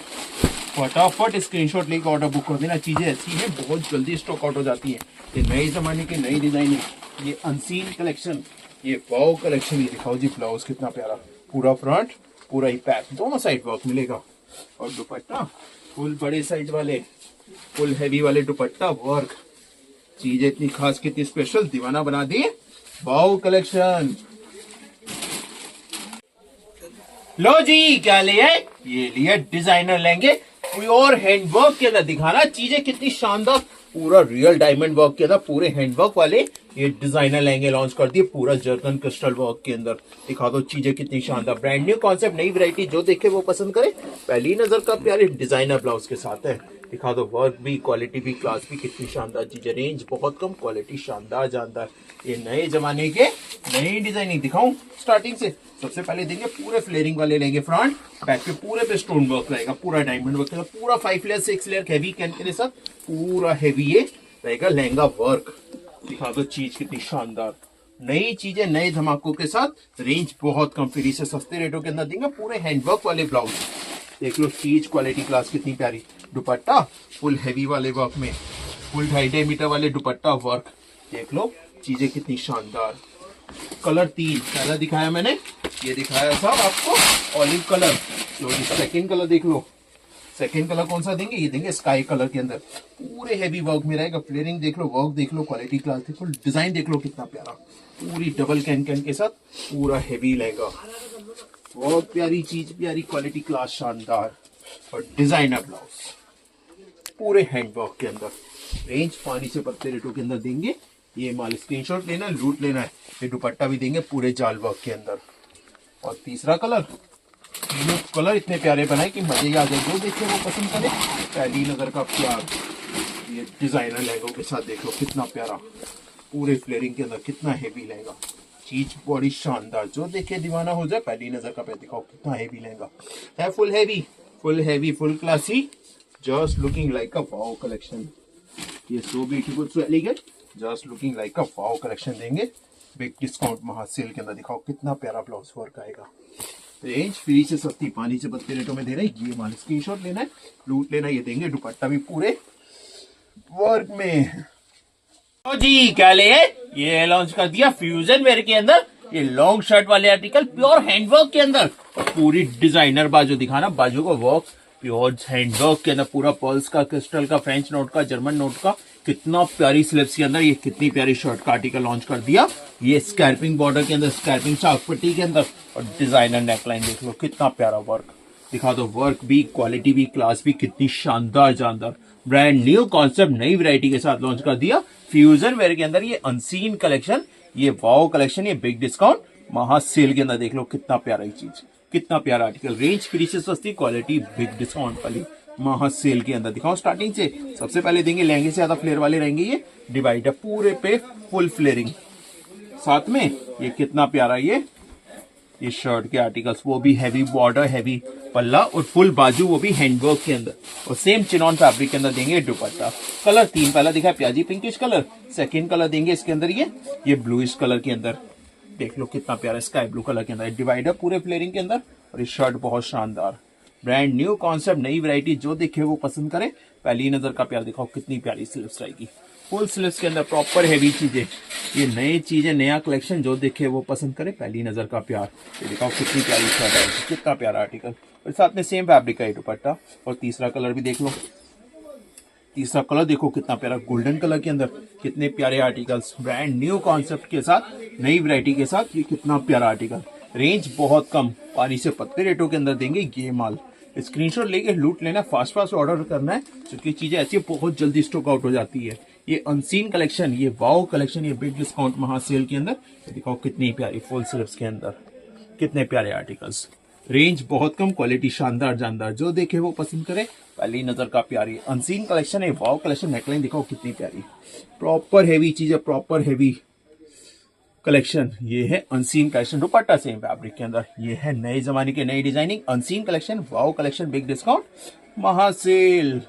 [SPEAKER 1] फटाफट स्क्रीनशॉट लेकर ऑर्डर बुक कर देना, चीजें ऐसी हैं बहुत जल्दी स्टॉक आउट हो जाती हैं। ये नए जमाने की नई डिजाइनिंग, ये अनसीन कलेक्शन, ये वाओ कलेक्शन। ये दिखाओ जी ब्लाउज कितना प्यारा, पूरा फ्रंट, पूरा ही बैक, दोनों साइड वर्क मिलेगा। और दुपट्टा फुल बड़े साइज वाले, फुल हैवी वाले दुपट्टा, वर्क, चीजें इतनी खास, कितनी स्पेशल, दीवाना बना दी वाओ कलेक्शन। लो जी क्या लिए, ये लिए डिजाइनर लेंगे, प्योर हैंडवर्क के अंदर। दिखाना चीजें कितनी शानदार, पूरा रियल डायमंड वर्क के अंदर, पूरे हैंडवर्क वाले ये डिजाइनर लहंगे लॉन्च कर दिए, पूरा जर्कन क्रिस्टल वर्क के अंदर। दिखा दो चीजें कितनी शानदार, ब्रांड न्यू कॉन्सेप्ट, नई वैरायटी, जो देखे वो पसंद करे, पहली नजर का प्यारे, डिजाइनर ब्लाउज के साथ है। दिखा दो वर्क भी, क्वालिटी भी, क्लास भी, कितनी शानदार चीजें, रेंज बहुत कम, क्वालिटी शानदार जानदार। ये नए जमाने के नई डिजाइनिंग। दिखाऊं स्टार्टिंग से, सबसे पहले देंगे पूरे फ्लेयरिंग वाले लेंगे फ्रंट, बैक पे पूरे पे स्टोन वर्क रहेगा, पूरा डायमंड वर्क रहेगा, पूरा 5 लेयर 6 लेयर हैवी कैन के साथ, पूरा हैवी ये रहेगा लहंगा वर्क। दिखा दो चीज कितनी शानदार, नई चीजें नए धमाकों के साथ, रेंज बहुत कम, फ्री से सस्ते रेटों के अंदर देंगे, पूरे हैंडवर्क वाले ब्लाउज। देख लो चीज, क्वालिटी क्लास कितनी प्यारी, दुपट्टा फुल हैवी वाले वर्क में, फुल 2.5 मीटर वाले दुपट्टा वर्क, देख लो चीजें कितनी शानदार। कलर 3 पहला दिखाया मैंने, ये दिखाया था आपको ऑलिव कलर। लो जी सेकेंड कलर देख लो। सेकेंड कलर कौन सा देंगे, ये देंगे स्काई कलर के अंदर। पूरे हैवी वर्क में रहेगा। फ्लेयरिंग देख लो, वर्क देख लो, क्वालिटी क्लास देखो, डिजाइन देख लो कितना प्यारा। पूरी डबल कैन कैन के साथ पूरा हैवी लहंगा। बहुत प्यारी चीज, प्यारी क्वालिटी क्लास, शानदार। और डिजाइनर ब्लाउज पूरे हैंडवर्क के अंदर। रेंज पानी से पत्ते रेटों के अंदर देंगे। ये माल स्क्रीनशॉट लेना है, लूट लेना है। ये दुपट्टा भी देंगे पूरे जाल वर्क के अंदर। और तीसरा कलर, तीनों कलर इतने प्यारे बनाए कि मजे ही आ जाए। जो देखे वो पसंद करे। पहली नजर का प्यार। ये डिजाइनर लहंगों के साथ देख लो कितना प्यारा। पूरे फ्लेयरिंग के अंदर कितना हेवी लहंगा। चीज बड़ी शानदार, जो देखे दीवाना हो जाए। पहली नजर का पे दिखाओ कितना हेवी लहंगा है। Full heavy, full classy, just looking like a wow collection. ये so beautiful, so elegant, just looking like a wow collection देंगे बिग डिस्काउंट महासेल के अंदर। दिखाओ कितना प्यारा ब्लाउज वर्क आएगा। रेंज फ्री से सस्ती, पानी से पत्ते रेटों में दे रहे हैं। ये माल स्क्रीनशॉट लेना है, लूट लेना। ये देंगे दुपट्टा भी पूरे वर्क में। तो जी क्या ले, ये लॉन्च कर दिया फ्यूजन वेयर के अंदर। ये लॉन्ग शर्ट वाले आर्टिकल प्योर हैंडवर्क के अंदर। और पूरी डिजाइनर बाजू दिखाना, बाजू का वर्क प्योर हैंडवर्क के अंदर। पूरा पर्ल्स का, क्रिस्टल का, फ्रेंच नोट का, जर्मन नोट का। कितना प्यारी स्लिप्स के अंदर ये कितनी प्यारी शर्ट का आर्टिकल लॉन्च कर दिया। ये स्कैल्पिंग बॉर्डर के अंदर, स्कैल्पिंग चाक पट्टी के अंदर। और डिजाइनर नेकलाइन देख लो कितना प्यारा वर्क। दिखा दो, वर्क भी, क्वालिटी भी, क्लास भी कितनी शानदार जानदार। ब्रांड न्यू कॉन्सेप्ट, नई वैरायटी के साथ लॉन्च कर दिया फ्यूजन वेयर के अंदर। ये अनसीन कलेक्शन, ये वाओ कलेक्शन, ये बिग डिस्काउंट महासेल के अंदर। देख लो कितना प्यारा चीज, कितना प्यारा आर्टिकल। रेंज फ्री से सस्ती, क्वालिटी बिग डिस्काउंट वाली महासेल के अंदर। दिखाओ स्टार्टिंग से। सबसे पहले देंगे लहंगे से ज्यादा फ्लेयर वाले रहेंगे। ये डिवाइडर पूरे पे फुल फ्लेयरिंग, साथ में ये कितना प्यारा ये शर्ट के आर्टिकल्स, वो भी हैवी बॉर्डर, हैवी पल्ला और फुल बाजू, वो भी हैंडवर्क के अंदर। और सेम चिनॉन फैब्रिक के अंदर देंगे दुपट्टा। कलर 3 पहला दिखा है प्याजी पिंकिश कलर। सेकंड कलर देंगे इसके अंदर ये ब्लूइश कलर के अंदर। देख लो कितना प्यारा स्काई ब्लू कलर के अंदर। डिवाइडर पूरे फ्लेयरिंग के अंदर। और ये शर्ट बहुत शानदार। ब्रांड न्यू कॉन्सेप्ट, नई वैरायटी, जो देखे वो पसंद करे। पहली नजर का प्यार दिखाओ कितनी प्यारी स्लीव्स रहेगी। फुल स्लीव्स के अंदर प्रॉपर हेवी चीजें। ये नई चीजें, नया कलेक्शन, जो देखे वो पसंद करे। पहली नजर का प्यार। ये दिखाओ कितनी प्यारी शर्ट है, कितना प्यारा आर्टिकल। और साथ में सेम फैब्रिक का दुपट्टा। और तीसरा कलर भी देख लो। तीसरा कलर देखो कितना प्यारा, गोल्डन कलर के अंदर। कितने प्यारे आर्टिकल्स, ब्रांड न्यू कॉन्सेप्ट के साथ, नई वैरायटी के साथ। ये कितना प्यारा आर्टिकल। रेंज बहुत कम, पानी से पत्ते रेटों के अंदर देंगे ये माल। स्क्रीनशॉट लेके लूट लेना, फास्ट ऑर्डर करना है, क्योंकि चीजें ऐसी बहुत जल्दी स्टॉक आउट हो जाती है। ये अनसीन कलेक्शन, ये वाओ कलेक्शन, ये बिग डिस्काउंट महासेल के अंदर। दिखाओ कितनी प्यारी फुल स्लीव्स के अंदर, कितने प्यारे आर्टिकल्स। रेंज बहुत कम, क्वालिटी शानदार जानदार, जो देखे वो पसंद करे। पहली नजर का प्यारी अनसीन कलेक्शन है, वाओ कलेक्शन। नेकलाइन दिखाओ कितनी प्यारी, प्रॉपर हेवी चीज है, प्रॉपर हेवी कलेक्शन। ये है unseen collection, dupatta same fabric के अंदर। ये है नए जमाने के नई designing, unseen collection, wow collection, big discount महासेल।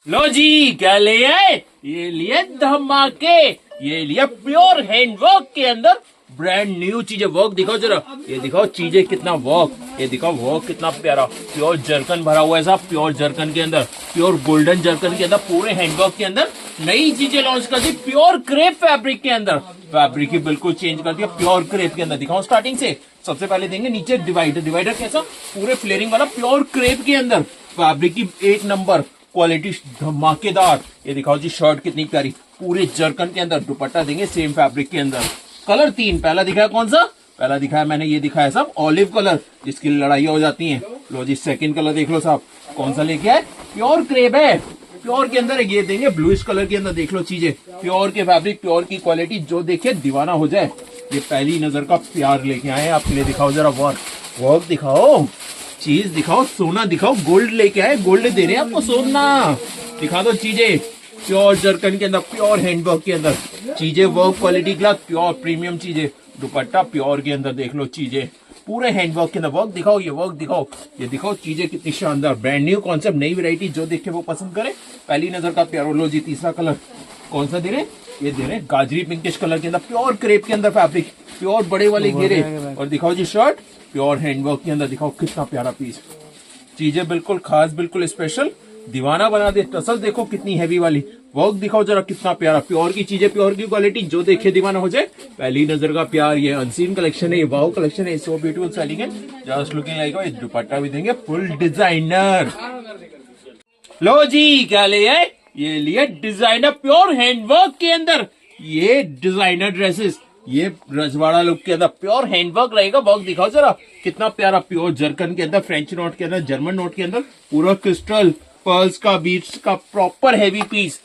[SPEAKER 1] लो जी क्या ले आए, ये लिए धमाके। ये लिया प्योर हैंडवर्क के अंदर ब्रांड न्यू चीजें। वर्क दिखाओ जरा, ये दिखाओ चीजें कितना वर्क, ये दिखाओ वर्क कितना प्यारा। प्योर जर्कन भरा हुआ है साहब, प्योर जर्कन के अंदर, प्योर गोल्डन जर्कन के अंदर, पूरे हैंडवर्क के अंदर नई चीजें लॉन्च कर दी। प्योर क्रेप फैब्रिक के अंदर, फैब्रिक ही बिल्कुल चेंज कर दिया। प्योर क्रेप के अंदर दिखाओ स्टार्टिंग से। सबसे पहले देंगे नीचे डिवाइडर। डिवाइडर कैसा, पूरे फ्लेयरिंग वाला प्योर क्रेप के अंदर। फैब्रिक की 1 नंबर क्वालिटी, धमाकेदार। ये दिखाओ जी शर्ट कितनी प्यारी, पूरे जर्कन के अंदर। दुपट्टा देंगे सेम फैब्रिक के अंदर। कलर 3 पहला दिखाया कौन सा, पहला दिखाया मैंने, ये दिखाया सब ऑलिव कलर, जिसकी लड़ाइयां हो जाती हैं। लो जी सेकंड कलर देख लो साहब, कौन सा लेके आए, प्योर क्रेप है, प्योर के अंदर। ये देंगे ब्लूइश कलर के अंदर। देख लो चीजें, प्योर के फैब्रिक, प्योर की क्वालिटी, जो देखे दीवाना हो जाए। ये पहली नजर का प्यार लेके आए आपके लिए। दिखाओ जरा वर्क, वर्क दिखाओ, चीज दिखाओ, सोना दिखाओ, गोल्ड लेके आए, गोल्ड दे रहे हैं आपको, सोना दिखा दो। चीजें प्योर जर्कन के अंदर, प्योर हैंडवर्क के अंदर चीजें, work quality class, pure premium चीजें। दुपट्टा प्योर के अंदर देख लो चीजें, पूरे हैंडवर्क के अंदर। वर्क दिखाओ, ये वर्क दिखाओ, ये दिखाओ चीजें कितनी शानदार। ब्रांड न्यू कॉन्सेप्ट, नई वैरायटी, जो देखे वो पसंद करे। पहली नजर का प्यार। लो जी तीसरा कलर कौन सा दे रहे, ये दे रहे गाजरी पिंकिश कलर के अंदर, प्योर क्रेप के अंदर फैब्रिक, प्योर बड़े वाले घेरे। और दिखाओ जी शर्ट प्योर हैंडवर्क के अंदर। दिखाओ कितना प्यारा पीस, चीजें बिल्कुल खास, बिल्कुल स्पेशल, दीवाना बना दे। टसल देखो कितनी हैवी वाली, वर्क दिखाओ जरा कितना प्यारा, प्योर की चीजें, प्योर की क्वालिटी, जो देखे दीवाना हो जाए। पहली नजर का प्यार, ये अनसीन कलेक्शन है, ये वाओ कलेक्शन है, सो ब्यूटीफुल सेलिंग है, जस्ट लुकिंग लाइक। दुपट्टा भी देंगे फुल डिजाइनर। लो जी क्या ले आए, ये लिए डिजाइनर प्योर हैंडवर्क के अंदर, ये डिजाइनर ड्रेसेस, ये रजवाड़ा लुक के अंदर प्योर हैंडवर्क रहेगा। वर्क दिखाओ जरा कितना प्यारा, प्योर जरकन के अंदर, फ्रेंच नोट के अंदर, जर्मन नोट के अंदर, पूरा क्रिस्टल पर्ल्स का, बीट्स का proper heavy piece,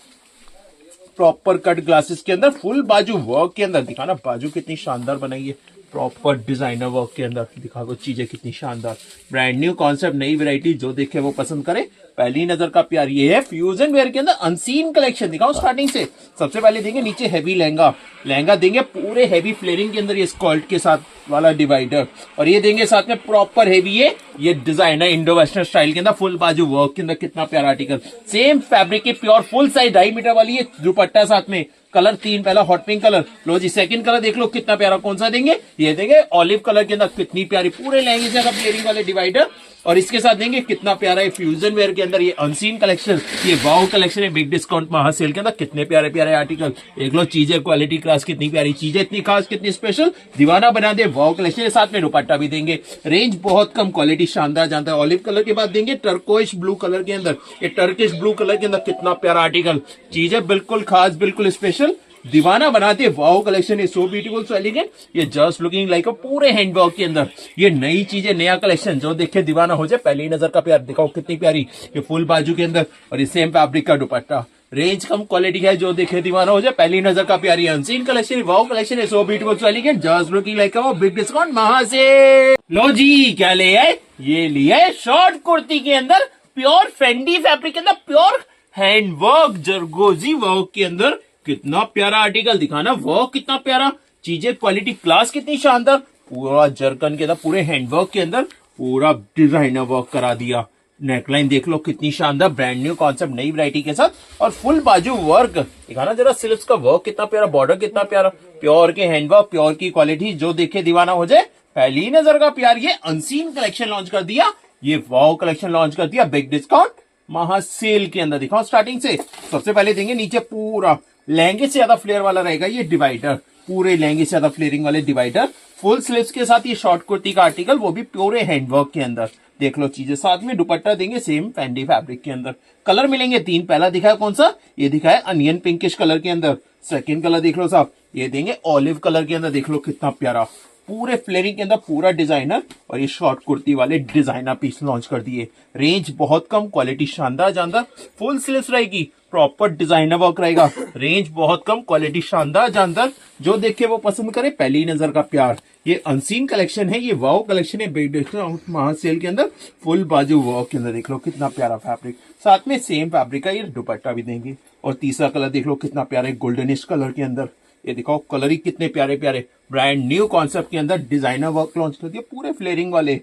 [SPEAKER 1] proper cut glasses के अंदर, फुल बाजू वर्क के अंदर। दिखाना बाजू कितनी शानदार बनाई है, प्रॉपर डिजाइनर वर्क के अंदर। दिखा दो चीजें कितनी शानदार, ब्रांड न्यू कॉन्सेप्ट, नई वैरायटी, जो देखे वो पसंद करे। पहली नजर का प्यार ये है फ्यूजन वेयर के अंदर अनसीन कलेक्शन। दिखाओ स्टार्टिंग से, सबसे पहले देंगे नीचे हैवी लहंगा, लहंगा देंगे पूरे हैवी फ्लेयरिंग के अंदर, ये स्कर्ट के साथ वाला डिवाइडर, और ये देंगे साथ में प्रॉपर हैवी ये डिजाइनर इंडो वेस्टर्न स्टाइल के अंदर, फुल बाजू वर्क के अंदर। कितना प्यारा आर्टिकल, सेम फैब्रिक के प्योर फुल साइज 2.5 मीटर वाली ये दुपट्टा साथ में। कलर 3, पहला हॉट पिंक कलर, लो जी सेकंड कलर देख लो कितना प्यारा, कौन सा देंगे, ये देंगे ऑलिव कलर के अंदर, कितनी प्यारी पूरे लहंगे से फ्लेयरिंग वाले डिवाइडर। और इसके साथ देंगे कितना प्यारा है फ्यूजन वेयर के अंदर, ये अनसीन कलेक्शन, ये वाओ कलेक्शन है, बिग डिस्काउंट महासेल के अंदर। कितने प्यारे प्यारे आर्टिकल, देख लो चीजें, क्वालिटी क्लास, कितनी प्यारी चीजें, इतनी खास, कितनी स्पेशल, दीवाना बना दे। वाओ कलेक्शन के साथ में दुपट्टा भी देंगे, रेंज बहुत कम, क्वालिटी शानदार जानता है। ऑलिव कलर के बाद देंगे टर्कोइश ब्लू कलर के अंदर, ये टर्किश ब्लू कलर के अंदर, कितना प्यारा आर्टिकल, चीजें बिल्कुल खास, बिल्कुल स्पेशल, दीवाना बनाते। Wow collection is so beautiful so elegant, ये जस्ट लुकिंग लाइक पूरे हैंडवर्क के अंदर, ये नई चीजें, नया कलेक्शन, जो देखे दीवाना हो जाए। पहली नजर का प्यार, दिखाओ कितनी प्यारी, ये फुल बाजू के अंदर, और ये सेम फैब्रिक का दुपट्टा, रेंज कम, क्वालिटी है, जो देखे दीवाना हो जाए। पहली नजर का प्यारी unseen collection, wow collection is so beautiful so elegant, just looking like big discount महासेल। लो जी क्या ले आए, ये लिए शॉर्ट कुर्ती के अंदर, प्योर फेंडी फैब्रिक के अंदर, प्योर हैंडवर्क जरगोजी वर्क के अंदर। कितना प्यारा आर्टिकल, दिखाना वर्क कितना प्यारा, चीजें, क्वालिटी क्लास कितनी शानदार, पूरा जरकन के अंदर, पूरे हैंडवर्क के अंदर, पूरा डिजाइनर वर्क करा दिया। नेकलाइन देख लो कितनी शानदार, ब्रांड न्यू कॉन्सेप्ट, नई वैरायटी के साथ, और फुल बाजू वर्क। दिखाना जरा सिल्क का वर्क कितना प्यारा, बॉर्डर कितना प्यारा, प्योर के हैंडवर्क, प्योर की क्वालिटी, जो देखे दीवाना हो जाए। पहली नजर का प्यार, ये अनसीन कलेक्शन लॉन्च कर दिया, ये वाओ कलेक्शन लॉन्च कर दिया बिग डिस्काउंट महासेल के अंदर। दिखाओ स्टार्टिंग से, सबसे पहले देंगे नीचे पूरा लहंगे से ज्यादा फ्लेयर वाला रहेगा ये डिवाइडर, पूरे लहंगे से ज्यादा फ्लेयरिंग वाले डिवाइडर, फुल स्लीव्स के साथ ये शॉर्ट कुर्ती का आर्टिकल, वो भी प्योर हैंडवर्क के अंदर। देख लो चीजें, साथ में दुपट्टा देंगे सेम फैंडी फैब्रिक के अंदर। कलर मिलेंगे 3, पहला दिखाया कौन सा, ये दिखाया अनियन पिंकिश कलर के अंदर। सेकंड कलर देख लो साहब, ये देंगे ऑलिव कलर के अंदर, देख लो कितना प्यारा, पूरे फ्लेयरिंग के अंदर, पूरा डिजाइनर, और ये शॉर्ट कुर्ती वाले डिजाइनर पीस लॉन्च कर दिए। रेंज बहुत कम, क्वालिटी शानदार जानदार, फुल स्लीव्स रहेगी, प्रॉपर डिजाइनर वर्क रहेगा, रेंज बहुत कम, क्वालिटी शानदार जानदार, जो देखे वो पसंद करे। पहली नजर का प्यार, ये अनसीन कलेक्शन है, ये वाओ कलेक्शन है बिग डिस्काउंट महासेल के अंदर, फुल बाजू वर्क के अंदर। देख लो कितना प्यारा फैब्रिक, साथ में सेम फैब्रिक का ये दुपट्टा भी देंगे। और तीसरा कलर देख लो कितना प्यारा है, गोल्डनिश कलर के अंदर, ये दिखाओ कलर ही कितने प्यारे प्यारे, ब्रांड न्यू कॉन्सेप्ट के अंदर डिजाइनर वर्क लॉन्च कर दिया, पूरे फ्लेयरिंग वाले,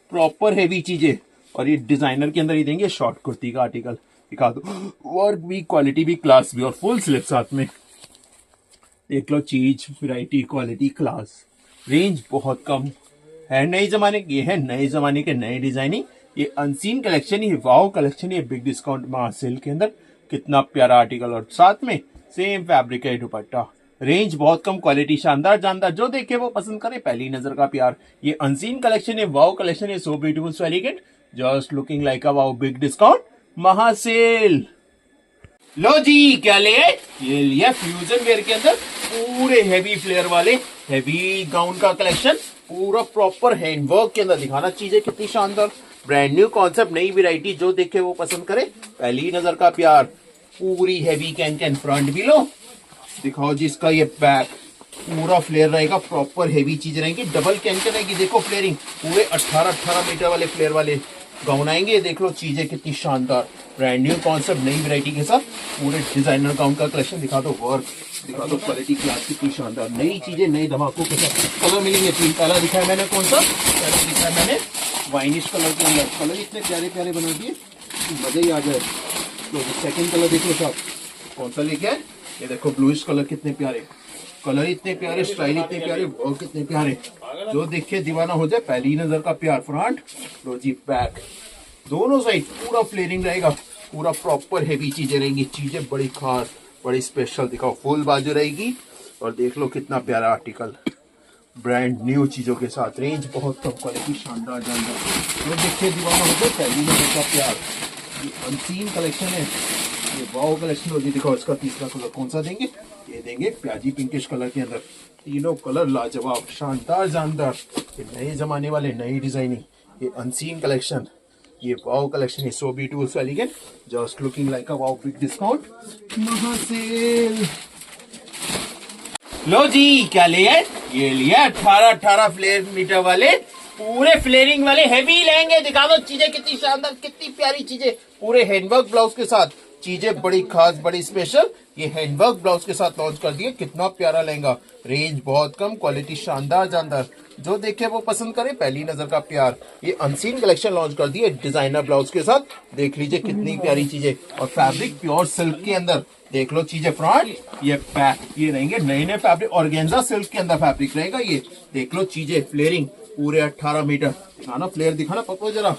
[SPEAKER 1] प्रॉपर हैवी चीजें, और ये डिजाइनर के अंदर ही देंगे शॉर्ट कुर्ती का आर्टिकल। दिखा दो, वर्क भी, क्वालिटी भी, क्लास भी, और फुल स्लीव साथ में। देख लो चीज, वैरायटी, क्वालिटी, क्लास, रेंज बहुत कम है, नए जमाने की, ये है नए जमाने के नए डिजाइनिंग, ये अनसीन कलेक्शन, ये वाओ कलेक्शन, ये बिग डिस्काउंट महासेल के अंदर। कितना प्यारा आर्टिकल, और साथ में सेम फैब्रिक है दुपट्टा, रेंज बहुत कम, क्वालिटी शानदार जानदार, जो देखे वो पसंद करे। पहली नजर का प्यार, ये अनसीन कलेक्शन है, वाओ कलेक्शन है, so beautiful so elegant, just looking like a wow big discount महासेल। लो जी क्या ले, ये लिया फ्यूजन वेयर के अंदर पूरे हैवी फ्लेयर वाले हैवी गाउन का कलेक्शन, पूरा प्रॉपर हैंडवर्क के अंदर। दिखाना चीजें कितनी शानदार, ब्रांड न्यू कॉन्सेप्ट, नई वैरायटी, जो देखे वो पसंद करे। पहली नजर का प्यार, पूरी हैवी कैन फ्रंट भी लो, दिखाओ जी इसका ये बैक, पूरा फ्लेयर रहेगा, प्रॉपर हैवी चीज रहेंगी, डबल कैन रहेगी। देखो फ्लेयरिंग, पूरे 18 मीटर वाले फ्लेयर वाले गाउन आएंगे। देख लो चीजें कितनी शानदार, ब्रांड न्यू कॉन्सेप्ट, नई वैरायटी के साथ, पूरे डिजाइनर गाउन का कलेक्शन। दिखा दो वर्क, दिखा दो क्वालिटी, क्लास कितनी शानदार, नई चीजें, नए धमाकों के साथ। कलर मिलेंगे 3, पहला दिखाया मैंने कौन सा, पहला दिखाया मैंने वाइनिश कलर के अंदर, कलर इतने प्यारे प्यारे बना दिए, मजा ही आ जाए। तो सेकंड कलर देखो साहब, कौन सा लेके आए, ये देखो ब्लूइश कलर, कितने प्यारे कलर, इतने प्यारे स्टाइल, इतने प्यारे वर्क, कितने प्यारे, जो देखे दीवाना हो जाए। पहली नजर का प्यार, फ्रंट लो जी, बैक, दोनों साइड पूरा फ्लेयरिंग रहेगा, पूरा प्रॉपर हेवी चीजें रहेंगी, चीजें बड़ी खास बड़ी स्पेशल। दिखाओ फुल बाजू रहेगी और देख लो कितना प्यारा आर्टिकल, ब्रांड न्यू चीजों के साथ, रेंज बहुत कम, क्वालिटी शानदार जानदार। तो देखिए दीवाना हो गया पहली नजर का प्यार, ये अनसीन कलेक्शन है, ये वाओ कलेक्शन होगी। दिखाओ इसका तीसरा कलर कौन सा देंगे, ये देंगे प्याजी पिंकिश कलर के अंदर, तीनों कलर लाजवाब शानदार जानदार, ये नए जमाने वाले नई डिजाइनिंग, ये अनसीन कलेक्शन, ये वाओ कलेक्शन है so beautiful elegant, just looking like a wow, big discount, महासेल। लो जी क्या लिए, ये लिए 18 फ्लेयर मीटर वाले पूरे फ्लेयरिंग वाले हेवी लहंगे। दिखा दो चीजें कितनी शानदार, कितनी प्यारी चीजें, पूरे हैंडवर्क ब्लाउज के साथ, चीजें बड़ी खास बड़ी स्पेशल, ये हैंडवर्क ब्लाउज के साथ लॉन्च कर दिए। कितना प्यारा लहंगा, रेंज बहुत कम, क्वालिटी शानदार जानदार, जो देखे वो पसंद करे, पहली नजर का प्यार। ये अनसीन कलेक्शन लॉन्च कर दिए डिजाइनर ब्लाउज के साथ, देख लीजिए कितनी प्यारी चीजें, और फैब्रिक प्योर सिल्क के अंदर, देख लो चीजें फ्रंट, ये पैक, ये रहेंगे नए नए फैब्रिक, ऑर्गेन्जा सिल्क के अंदर फैब्रिक रहेगा ये, देख लो चीजें फ्लेयरिंग पूरे 18 मीटर, दिखाना फ्लेयर, दिखाना पकड़ो जरा,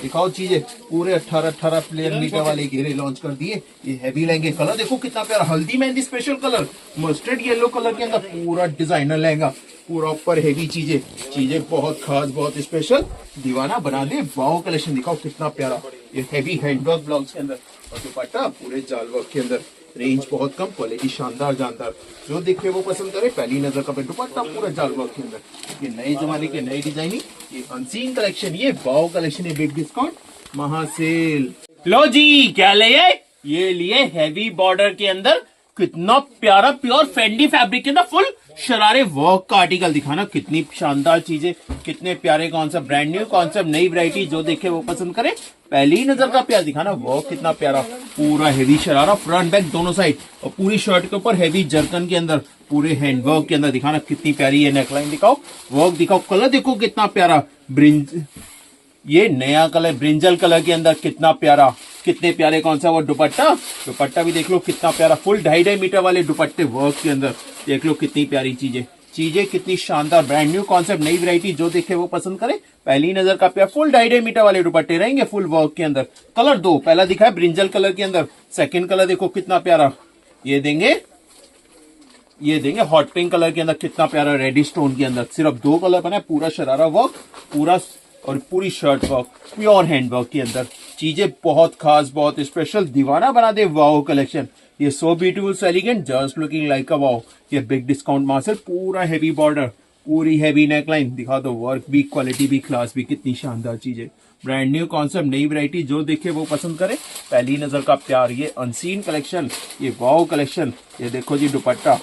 [SPEAKER 1] दिखाओ चीजें पूरे 18 फ्लेयर मीटर वाले घेरे लॉन्च कर दिए। ये हैवी लहंगे, कलर देखो कितना प्यारा, हल्दी mehndi special colour, mustard yellow colour के अंदर पूरा डिजाइनर लहंगा, पूरा ऊपर हैवी चीजें, चीजें बहुत खास बहुत स्पेशल, दीवाना बना दे वाओ कलेक्शन। दिखाओ कितना प्यारा, ये हैवी हैंडवर्क ब्लाउज के अंदर, और दुपट्टा पूरे जाल वर्क के अंदर, रेंज बहुत कम, क्वालिटी शानदार जानदार, जो देखे वो पसंद करे, पहली नजर का दुपट्टा पूरा जाल वर्क के अंदर, ये नए जमाने के नई डिजाइनिंग, ये अनसीन कलेक्शन, ये वाओ कलेक्शन, ये बिग डिस्काउंट महासेल। लो जी क्या ये लिए हैवी बॉर्डर के अंदर कितना प्यारा प्योर फेंडी फैब्रिक के अंदर फुल शरारे वर्क का आर्टिकल, दिखाना कितनी शानदार चीजें, कितने प्यारे कॉन्सेप्ट, ब्रांड न्यू कॉन्सेप्ट, नई वैरायटी, जो देखे वो पसंद करे, पहली नजर का प्यार। दिखाना वर्क कितना प्यारा, पूरा हेवी शरारा फ्रंट बैक दोनों साइड, और पूरी शर्ट के ऊपर हेवी जर्कन के अंदर, पूरे हैंडवर्क के अंदर, दिखाना कितनी प्यारी है नेकलाइन, दिखाओ वर्क, दिखाओ कलर, देखो कितना प्यारा ब्रिंज, ये नया कलर ब्रिंजल कलर के अंदर कितना प्यारा, कितने प्यारे कौन सा वो दुपट्टा, दुपट्टा भी देख लो कितना प्यारा, फुल 2.5 मीटर वाले दुपट्टे वर्क के अंदर, देख लो कितनी प्यारी चीजें, चीजें कितनी शानदार, ब्रांड न्यू कॉन्सेप्ट, नई वैरायटी, जो देखे वो पसंद करे, पहली नजर का प्यार। फुल 2.5 मीटर वाले दुपट्टे रहेंगे फुल वर्क के अंदर, कलर दो, पहला दिखा है ब्रिंजल कलर के अंदर, सेकंड कलर देखो कितना प्यारा, ये देंगे हॉट पिंक कलर के अंदर, कितना प्यारा रेडिश टोन के अंदर, सिर्फ 2 कलर बना है, पूरा शरारा वर्क, पूरा और पूरी shirt work, pure hand work के अंदर, चीजें बहुत खास बहुत स्पेशल, दीवाना बना दे वाओ कलेक्शन, ये so beautiful so elegant, just looking like a wow, ये बिग डिस्काउंट मार्सेल, पूरा हैवी बॉर्डर, पूरी हैवी नेकलाइन, दिखा दो वर्क भी, क्वालिटी भी, क्लास भी, कितनी शानदार चीजें, ब्रांड न्यू कॉन्सेप्ट, नई वैरायटी, जो देखे वो पसंद करे, पहली नजर का प्यार। ये अनसीन कलेक्शन, ये वाओ कलेक्शन, ये देखो जी दुपट्टा,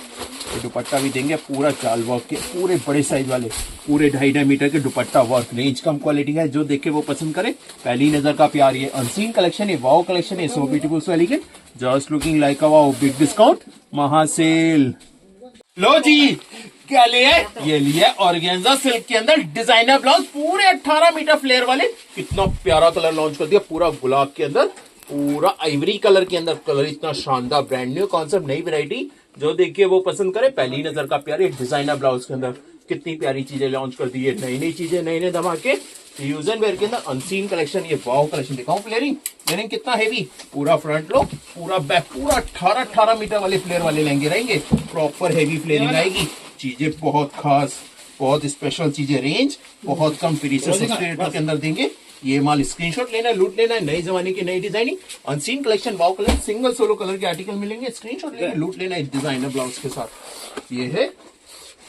[SPEAKER 1] ये दुपट्टा भी देंगे पूरा जाल वर्क के, पूरे बड़े साइज वाले, पूरे 2.5 मीटर के दुपट्टा वर्क, रेंज कम क्वालिटी है, जो देखे वो पसंद करे, पहली नजर का प्यार। ये अनसीन कलेक्शन, ये वाओ कलेक्शन, ये so beautiful so elegant, just looking like a wow, big discount महासेल। लो जी क्या ये लिए ऑर्गेन्जा सिल्क के अंदर डिजाइनर ब्लाउज, पूरे 18 मीटर फ्लेयर वाले, कितना प्यारा कलर लॉन्च कर दिया, पूरा गुलाब के अंदर, पूरा आइवरी कलर के अंदर, कलर इतना शानदार, ब्रांड न्यू कॉन्सेप्ट, नई वैरायटी, जो देखिए वो पसंद करे, पहली नजर का प्यार। डिजाइनर ब्लाउज के अंदर कितनी प्यारी चीजें लॉन्च कर दी है, नई नई चीजें, नए नए धमाके, फ्यूजन वेयर के अंदर अनसीन कलेक्शन, ये वाओ कलेक्शन, दिखाऊं फ्लेयरिंग, फ्लेयरिंग कितना हेवी, पूरा फ्रंट लो, पूरा बैक, पूरा 18 मीटर वाले फ्लेयर वाले लहंगे रहेंगे, प्रॉपर हेवी फ्लेयरिंग आएगी, चीजें बहुत खास बहुत स्पेशल चीजें, रेंज बहुत कम, फ्री से 60 के अंदर देंगे। ये माल स्क्रीनशॉट लेना है, लूट लेना है, नए जमाने की नई designing, unseen collection, wow colour, single solo colour के आर्टिकल मिलेंगे, स्क्रीनशॉट लेना, लूट लेना है डिजाइनर ब्लाउज के साथ। ये है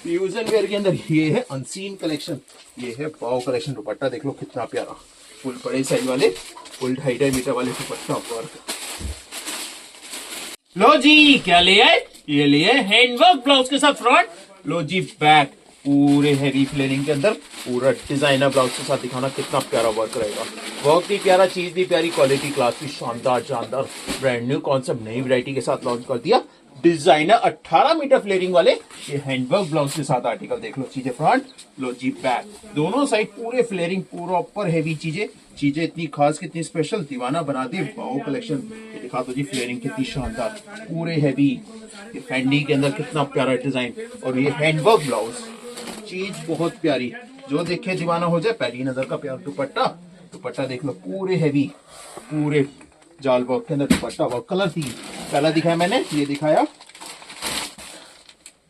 [SPEAKER 1] फ्यूजन वेयर के अंदर, ये है अनसीन कलेक्शन, ये है वाओ कलेक्शन, दुपट्टा देख लो कितना प्यारा, फुल बड़े साइज वाले, फुल 2.5 मीटर वाले दुपट्टा वर्क। लो जी क्या ये लिए हैंडवर्क ब्लाउज के साथ फ्रंट, लो जी बैक, पूरे हैवी फ्लेयरिंग के अंदर, पूरा डिजाइनर ब्लाउज के साथ, दिखाना कितना प्यारा वर्क रहेगा, वर्क भी प्यारा, चीज भी प्यारी, क्वालिटी क्लास भी शानदार जानदार, ब्रांड न्यू कॉन्सेप्ट, नई वैरायटी के साथ लॉन्च कर दिया, डिजाइनर 18 मीटर फ्लेयरिंग वाले, ये हैंडवर्क ब्लाउज के साथ आर्टिकल, देख लो चीजें फ्रंट, लो जी बैक, दोनों साइड पूरे फ्लेयरिंग, पूरा ऊपर हैवी चीजें, चीजें इतनी खास कितनी स्पेशल, दीवाना बना दी वाओ कलेक्शन। ये दिखा दो जी फ्लेयरिंग कितनी शानदार, पूरे हैवी, ये फेंडी के अंदर कितना प्यारा डिजाइन, और ये हैंडवर्क ब्लाउज, चीज बहुत प्यारी, जो देखे दीवाना हो जाए, पहली नजर का प्यार। दुपट्टा, दुपट्टा देख लो पूरे हैवी, पूरे जाल वर्क के अंदर दुपट्टा वर्क। कलर 3 पहला दिखाया मैंने, ये दिखाया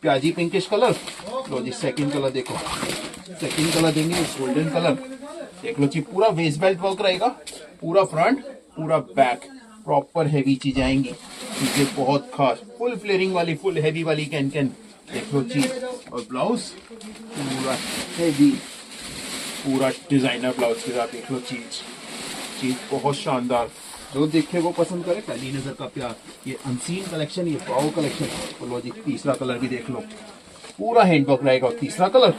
[SPEAKER 1] प्याजी पिंकिश कलर। लो जी सेकंड कलर देखो, सेकंड कलर देंगे गोल्डन कलर। देख लो जी पूरा वेस्ट बेल्ट वर्क रहेगा, पूरा फ्रंट पूरा बैक, प्रॉपर हैवी चीज आएंगी, चीजें बहुत खास फुल फ्लेयरिंग वाली, फुल हैवी वाली कैन कैन। देख लो चीज, और ब्लाउज पूरा हैवी, पूरा डिजाइनर ब्लाउज के साथ। देख लो चीज, चीज बहुत शानदार, जो देखे वो पसंद करे, पहली नजर का प्यार। ये अनसीन कलेक्शन, ये वाओ कलेक्शन। तो लो जी तीसरा कलर भी देख लो, पूरा हैंडवर्क रहेगा। और तीसरा कलर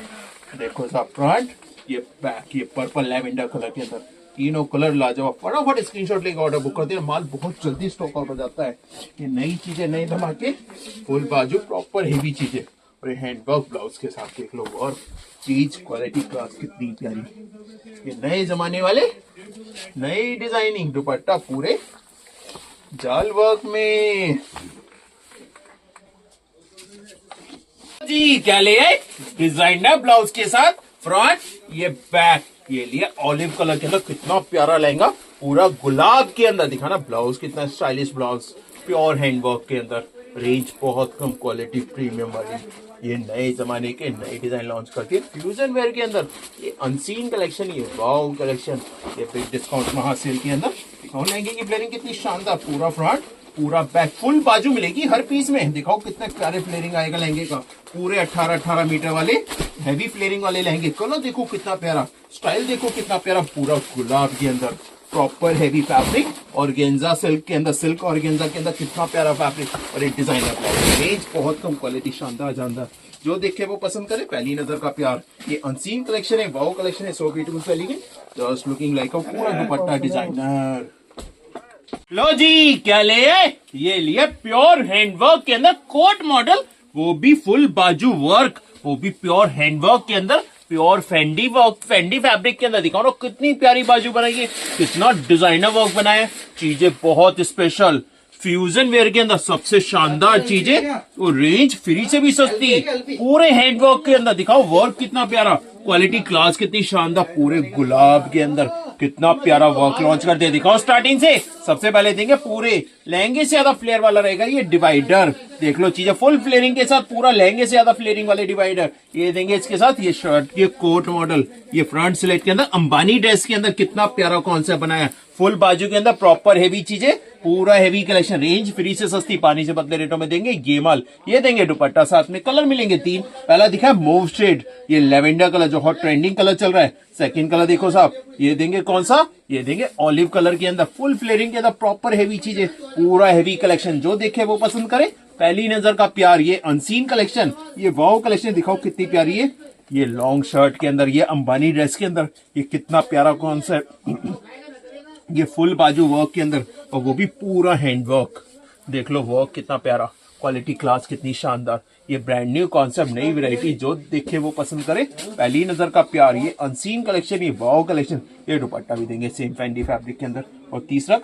[SPEAKER 1] देखो साहब, फ्रंट, ये बैक, ये पर्पल लैवेंडर कलर के अंदर, तीनों कलर लाजवाब। फटाफट स्क्रीनशॉट लेकर ऑर्डर बुक करते हैं, माल बहुत जल्दी स्टॉक आउट हो जाता है। ये नई चीजें, नए धमाके, फुल बाजू, प्रॉपर हेवी चीजें, और ये हैंडवर्क ब्लाउज के साथ। देख लो, और चीज क्वालिटी क्लास कितनी प्यारी। ये नए जमाने वाले, नई डिजाइनिंग, दुपट्टा पूरे जाल वर्क में जी। क्या ले आए? डिजाइनर ब्लाउज के साथ फ्रंट, ये बैक, ये लिए ऑलिव कलर के अंदर। कितना प्यारा लहंगा, पूरा गुलाब के अंदर। दिखाना ब्लाउज कितना स्टाइलिश ब्लाउज, प्योर हैंडवर्क के अंदर। रेंज बहुत कम, क्वालिटी प्रीमियम वाली। ये नए जमाने के नए डिजाइन लॉन्च करके फ्यूजन वेयर के अंदर। ये अनसीन कलेक्शन, ये वाओ कलेक्शन, ये बिग डिस्काउंट महासेल के अंदर। दिखाओ लहंगे की फ्लेयरिंग कितनी शानदार, पूरा फ्रंट पूरा बैक, फुल बाजू मिलेगी हर पीस में। दिखाओ कितने प्यारे फ्लेयरिंग आएगा लहंगे का, पूरे 18-18 मीटर वाले हैवी फ्लेयरिंग वाले लहंगे। कलर देखो कितना प्यारा, स्टाइल देखो कितना प्यारा, पूरा गुलाब के अंदर, प्रॉपर हैवी फैब्रिक, और गेंजा सिल्क के अंदर, सिल्क और गेंजा के अंदर कितना प्यारा फैब्रिक, और एक डिजाइनर ब्लाउज। रेंज बहुत कम, क्वालिटी शानदार जानदार, जो देखे वो पसंद करे, पहली नजर का प्यार। ये अनसीन कलेक्शन है, वाओ कलेक्शन है, so beautiful elegant, just looking like अ पूरा दुपट्टा डिजाइनर। लो जी क्या ले आए? ये लिए प्योर हैंडवर्क के अंदर कोट मॉडल, वो भी फुल बाजू वर्क, वो भी प्योर हैंडवर्क के अंदर, pure Fendi work, Fendi fabric के अंदर। दिखाओ कितनी प्यारी बाजू बनाई है, कितना डिजाइनर वर्क बनाया, चीजें बहुत स्पेशल, फ्यूजन वेयर के अंदर सबसे शानदार चीजें, और रेंज फ्री से भी सस्ती, पूरे हैंडवर्क के अंदर। दिखाओ वर्क कितना प्यारा, क्वालिटी क्लास कितनी शानदार, पूरे गुलाब के अंदर कितना प्यारा वर्क लॉन्च कर दिया। दिखाओ स्टार्टिंग से, सबसे पहले देंगे पूरे लहंगे से ज्यादा फ्लेयर वाला रहेगा ये डिवाइडर। देख लो चीजें फुल फ्लेयरिंग के साथ, पूरा लहंगे से ज्यादा फ्लेयरिंग वाले डिवाइडर ये देंगे इसके साथ। ये शर्ट, ये कोट मॉडल, ये फ्रंट स्लेट के अंदर, अंबानी ड्रेस के अंदर कितना प्यारा कॉन्सेप्ट बनाया, फुल बाजू के अंदर, प्रॉपर हेवी चीजें, पूरा हेवी कलेक्शन। रेंज फ्री से सस्ती, पानी से बदले रेटों में देंगे ये माल। ये देंगे दुपट्टा साथ में, कलर मिलेंगे 3। पहला दिखा है मूव शेड, ये लेवेंडर कलर जो हॉट ट्रेंडिंग कलर चल रहा है। सेकंड कलर देखो साहब, ये देंगे कौन सा, ये देंगे ऑलिव कलर के अंदर, फुल फ्लेयरिंग के अंदर, प्रॉपर हेवी चीजें, पूरा हेवी कलेक्शन, जो देखे वो पसंद करे, पहली नजर का प्यार। ये अनसीन कलेक्शन, ये वाओ कलेक्शन, दिखाओ कितनी प्यारी है। ये लॉन्ग शर्ट के अंदर, ये अंबानी ड्रेस के अंदर, ये कितना प्यारा कॉन्सेप्ट, ये फुल बाजू वर्क के अंदर, और वो भी पूरा हैंडवर्क। देख लो वर्क कितना प्यारा, क्वालिटी क्लास कितनी शानदार। ये ब्रांड न्यू कॉन्सेप्ट, नई वैरायटी, जो देखे वो पसंद करे, पहली नजर का प्यार। ये अनसीन कलेक्शन, ये वाओ कलेक्शन। ये दुपट्टा भी देंगे सेम फेंडी फैब्रिक के अंदर। और तीसरा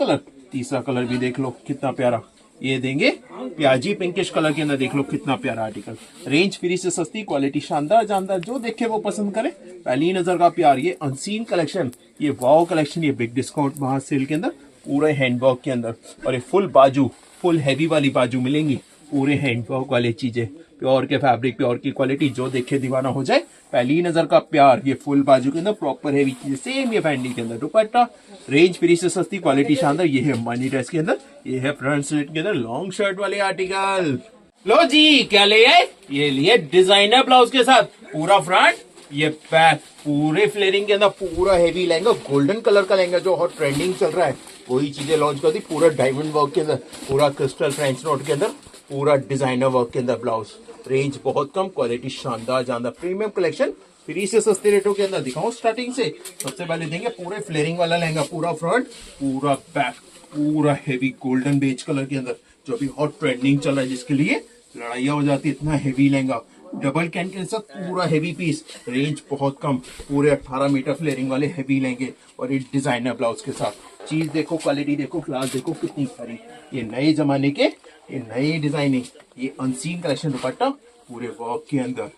[SPEAKER 1] कलर भी देख लो कितना प्यारा, ये देंगे प्याजी पिंकिश कलर के अंदर। देख लो कितना प्यारा आर्टिकल, रेंज फ्री से सस्ती, क्वालिटी शानदार जानदार, जो देखे वो पसंद करे, पहली नजर का प्यार। ये अनसीन कलेक्शन, ये वाओ कलेक्शन, ये बिग डिस्काउंट महासेल के अंदर, पूरे हैंडवर्क के अंदर, और ये फुल बाजू, फुल हैवी वाली बाजू मिलेंगी, पूरे हैंडवर्क वाली चीजें, प्योर के फैब्रिक, प्योर की क्वालिटी, जो देखे दीवाना हो जाए, पहली नजर का प्यार। ये फुल बाजू के अंदर, प्रॉपर हैवी चीजें, सेम ये फैंडी के अंदर दुपट्टा, रेंज फ्री से सस्ती, क्वालिटी शानदार। ये है मनी ड्रेस के अंदर, ये है फ्रंट स्लिट के अंदर लॉन्ग शर्ट वाले आर्टिकल। लो जी क्या ले आए? ये लिए डिजाइनर ब्लाउज के साथ, पूरा फ्रंट, ये बैक, पूरे फ्लेयरिंग के अंदर, पूरा हेवी लहंगा, गोल्डन कलर का लहंगा जो हॉट ट्रेंडिंग चल रहा है, वही चीजें लॉन्च कर दी, पूरा डायमंड वर्क के अंदर, पूरा क्रिस्टल फ्रेंच नोट के अंदर, पूरा डिजाइनर वर्क के अंदर ब्लाउज। रेंज बहुत कम, क्वालिटी शानदार जानदार, प्रीमियम कलेक्शन, फ्री से सस्ते रेटों के अंदर। दिखाओ स्टार्टिंग से, सबसे पहले देंगे पूरे फ्लेयरिंग वाला लहंगा, पूरा फ्रंट, पूरा बैक, पूरा हेवी गोल्डन बेज कलर के अंदर, जो भी हॉट ट्रेंडिंग चल रहा है, जिसके लिए लड़ाइयां हो जाती है। इतना हेवी लहंगा, डबल कैन के साथ, पूरा हेवी पीस, रेंज बहुत कम, पूरे 18 मीटर फ्लेयरिंग वाले हेवी लहंगे, और एक डिजाइनर ब्लाउज के साथ। चीज देखो, क्वालिटी देखो, क्लास देखो कितनी सारी। ये नए जमाने के, ये नई डिजाइनिंग, ये अनसीन कलेक्शन दुपट्टा पूरे वर्क के अंदर,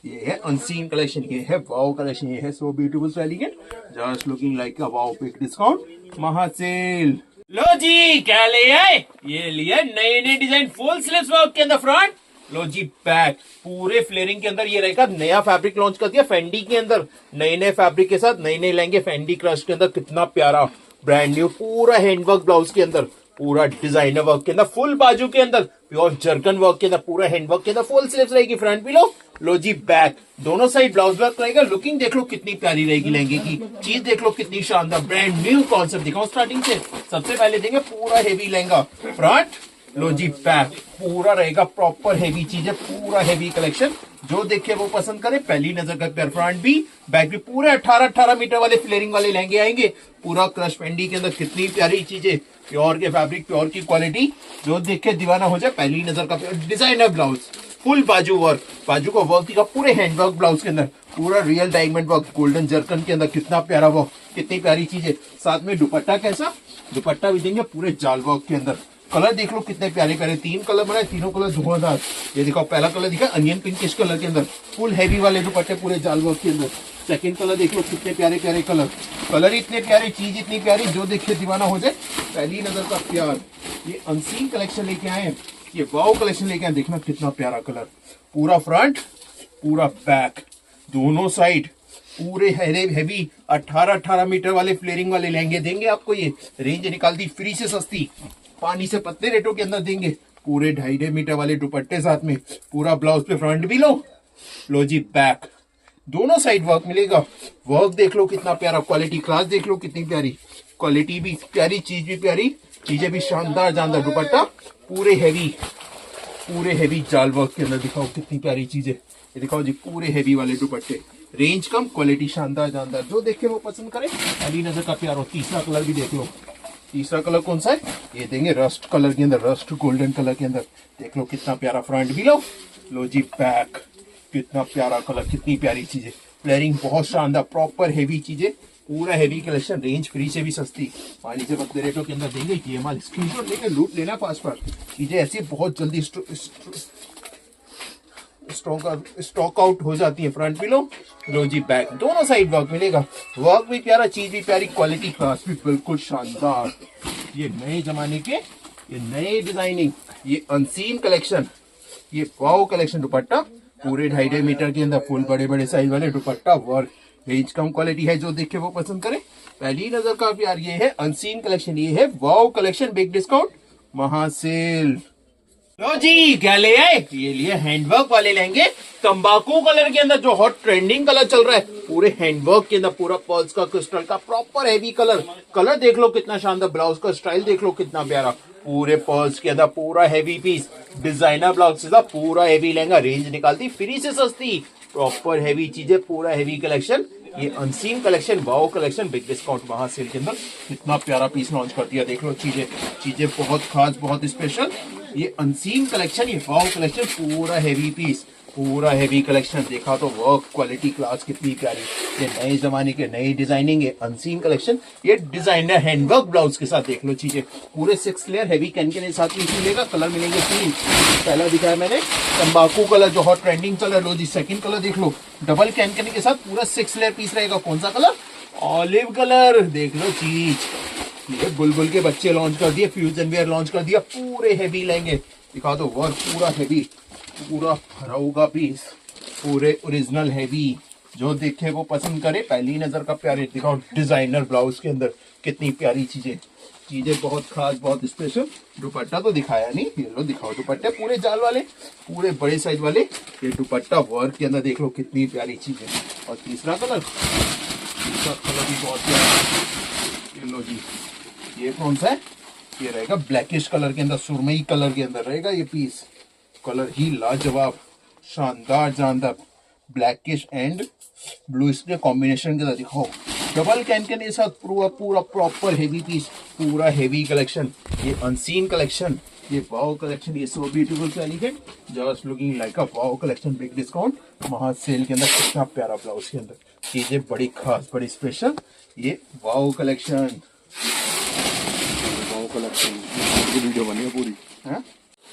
[SPEAKER 1] ये है अनसीन कलेक्शन, ये है वाओ कलेक्शन, ये है so beautiful elegant, just looking like a wow, big discount महासेल। लो जी क्या ले आए, ये लिए नए नए डिजाइन फुल स्लीव्स वर्क के अंदर फ्रंट। लो जी बैक पूरे फ्लेयरिंग के अंदर ये रहेगा। नया फैब्रिक लॉन्च कर दिया फेंडी के अंदर, नए नए फैब्रिक के साथ नए नए लहंगे फेंडी क्रश के अंदर। कितना प्यारा ब्रांड न्यू पूरा हैंडवर्क ब्लाउज के अंदर, पूरा डिजाइनर वर्क के अंदर, फुल बाजू के अंदर प्योर जर्कन वर्क के अंदर, पूरा हैंडवर्क के अंदर फुल स्लीव्स रहेगी फ्रंट भी। लो जी बैक दोनों साइड ब्लाउज वर्क रहेगा। लुकिंग देख लो कितनी प्यारी रहेगी लहंगे की, चीज देख लो कितनी शानदार ब्रांड न्यू कॉन्सेप्ट। दिखाओ स्टार्टिंग से, सबसे पहले देंगे पूरा हेवी लहंगा फ्रंट। लो जी बैक पूरा रहेगा प्रॉपर हेवी चीज है, पूरा हेवी कलेक्शन। जो देखे वो पसंद करे, पहली नजर का प्यार। फ्रंट भी बैक भी पूरे 18-18 मीटर वाले फ्लेयरिंग वाले लहंगे आएंगे। पूरा क्रश पेंडी के अंदर कितनी प्यारी चीजें, प्योर के फैब्रिक, प्योर की क्वालिटी, जो देख के दीवाना हो जाए। पहली नजर का प्यार डिजाइनर ब्लाउज, फुल बाजू वर्क, बाजू का वर्क दिखा पूरे हैंडवर्क ब्लाउज के अंदर, पूरा real diamond work golden zircon के अंदर। कितना प्यारा वर्क, कितनी प्यारी चीज है। साथ में दुपट्टा कैसा, दुपट्टा भी देंगे पूरे जाल वर्क के अंदर। कलर देख लो कितने प्यारे प्यारे, 3 कलर बनाए, तीनों कलर धुआंधार। ये देखो पहला कलर दिखा अनियन पिंकिश कलर के अंदर, फुल हैवी वाले दुपट्टे पूरे जाल वर्क के अंदर। सेकंड कलर देख लो कितने प्यारे प्यारे कलर, कलर इतने प्यारे, चीज इतनी प्यारी, जो देखे दीवाना हो जाए। पहली नजर का प्यार। ये अनसीन कलेक्शन लेके आए हैं, ये वाओ कलेक्शन लेके आए। देखना कितना प्यारा कलर, पूरा फ्रंट पूरा बैक दोनों साइड पूरे हैवी 18-18 मीटर वाले फ्लेयरिंग वाले लहंगे देंगे आपको। ये रेंज निकाल दी फ्री से सस्ती, पानी से पत्ते रेटों के अंदर देंगे। पूरे 2.5 मीटर वाले दुपट्टे साथ में, पूरा ब्लाउज पे फ्रंट भी लो जी बैक दोनों साइड वर्क मिलेगा। वर्क देख लो कितना प्यारा, क्वालिटी क्लास देख लो कितनी प्यारी, क्वालिटी भी प्यारी, चीज भी प्यारी, चीजें भी शानदार जानदार। दुपट्टा पूरे हैवी जाल वर्क के अंदर। दिखाओ कितनी प्यारी चीजें, ये दिखाओ जी पूरे हैवी वाले दुपट्टे, रेंज कम क्वालिटी शानदार जानदार। जो देखे वो पसंद करे, पहली नजर का प्यार। और तीसरा कलर भी देख लो, तीसरा कलर कौन सा है, ये देंगे रस्ट कलर के अंदर, रस्ट गोल्डन कलर के अंदर। देख लो कितना प्यारा फ्रंट भी लो जी बैक कितना प्यारा कलर, कितनी प्यारी चीजें, फ्लेयरिंग बहुत शानदार, प्रॉपर हेवी चीजें, पूरा हेवी कलेक्शन। रेंज फ्री से भी सस्ती, पानी से पत्ते रेटों के अंदर देंगे। ये माल स्क्रीनशॉट लेकर लूट लेना पास पर, चीजें ऐसी बहुत जल्दी स्टॉक आउट हो जाती है। फ्रंट भी लो जी बैक दोनों साइड वर्क मिलेगा। वर्क भी प्यारा, चीज भी प्यारी, क्वालिटी क्लास भी बिल्कुल शानदार। ये नए जमाने के, ये नए डिजाइनिंग, ये अनसीन कलेक्शन, ये वाओ कलेक्शन। दुपट्टा पूरे 2.5 मीटर के अंदर, फुल बड़े बड़े साइज वाले दुपट्टा, वर्क, रेंज कम, क्वालिटी है। जो देखे वो पसंद करे, पहली नजर का प्यार। ये है अनसीन कलेक्शन, ये है वाओ कलेक्शन, बिग डिस्काउंट महासेल। लो जी क्या ले आए, ये लिए हैंडवर्क वाले लहंगे तंबाकू कलर के अंदर, जो हॉट ट्रेंडिंग कलर चल रहा है। पूरे हैंडवर्क के अंदर, पूरा पर्ल्स का, क्रिस्टल का, प्रॉपर हैवी कलर। कलर देख लो कितना शानदार, ब्लाउज का स्टाइल देख लो कितना प्यारा, पूरे पर्ल्स के अंदर, पूरा हैवी पीस, डिजाइनर ब्लाउज के साथ पूरा हैवी लहंगा। रेंज निकालती फ्री से सस्ती, प्रॉपर हैवी चीजें, पूरा हैवी कलेक्शन। ये unseen collection, wow collection, big discount महासेल के अंदर। कितना प्यारा पीस लॉन्च कर दिया, देख लो चीजें बहुत खास, बहुत स्पेशल। ये अनसीन कलेक्शन, ये वाओ कलेक्शन, पूरा हैवी पीस, पूरा हैवी कलेक्शन। देखा तो वर्क, क्वालिटी क्लास कितनी प्यारी। ये नए जमाने के नई डिजाइनिंग है, अनसीन कलेक्शन। ये डिजाइनर हैंडवर्क ब्लाउज के साथ देख लो चीजें, पूरे 6 लेयर हैवी कैन के साथ में मिलेगा। कलर मिलेंगे 3, पहला दिखाया मैंने तंबाकू कलर, जो हॉट ट्रेंडिंग कलर। लो जी सेकंड कलर देख लो, डबल कैन के साथ पूरा 6 लेयर पीस रहेगा। कौन सा कलर, ऑलिव कलर। देख लो चीज, ये बुलबुल के बच्चे लॉन्च कर दिए, फ्यूजन वेयर लॉन्च कर दिया, पूरे हैवी लेंगे। दिखा दो वर्क पूरा हैवी, पूरा भरा होगा पीस, पूरे ओरिजिनल हैवी। जो देखे वो पसंद करे, पहली नजर का प्यारे। दिखाओ डिजाइनर ब्लाउज के अंदर कितनी प्यारी चीजें बहुत खास, बहुत स्पेशल। दुपट्टा तो दिखाया नहीं, ये लो दिखाओ दुपट्टे पूरे जाल वाले, पूरे बड़े साइज वाले। ये दुपट्टा वर्क के अंदर देख लो कितनी प्यारी चीजें। और तीसरा कलर भी बहुत प्यारा। ये लो जी, ये कौन सा है, ये रहेगा ब्लैकिश कलर के अंदर, सुरमई कलर के अंदर रहेगा ये पीस। कलर ही लाजवाब, शानदार जानदार, ब्लैकिश एंड ब्लू इसके कॉम्बिनेशन के अंदर। दिखाओ डबल कैन के साथ पूरा प्रॉपर हेवी पीस, पूरा हेवी कलेक्शन। ये अनसीन कलेक्शन, ये वाओ कलेक्शन, ये सो ब्यूटीफुल से elegant, just looking like a wow collection, big discount महासेल के अंदर। कितना प्यारा ब्लाउज के अंदर, चीजें बड़ी खास, बड़ी स्पेशल। ये वाओ कलेक्शन, वीडियो बनी है पूरी। हाँ?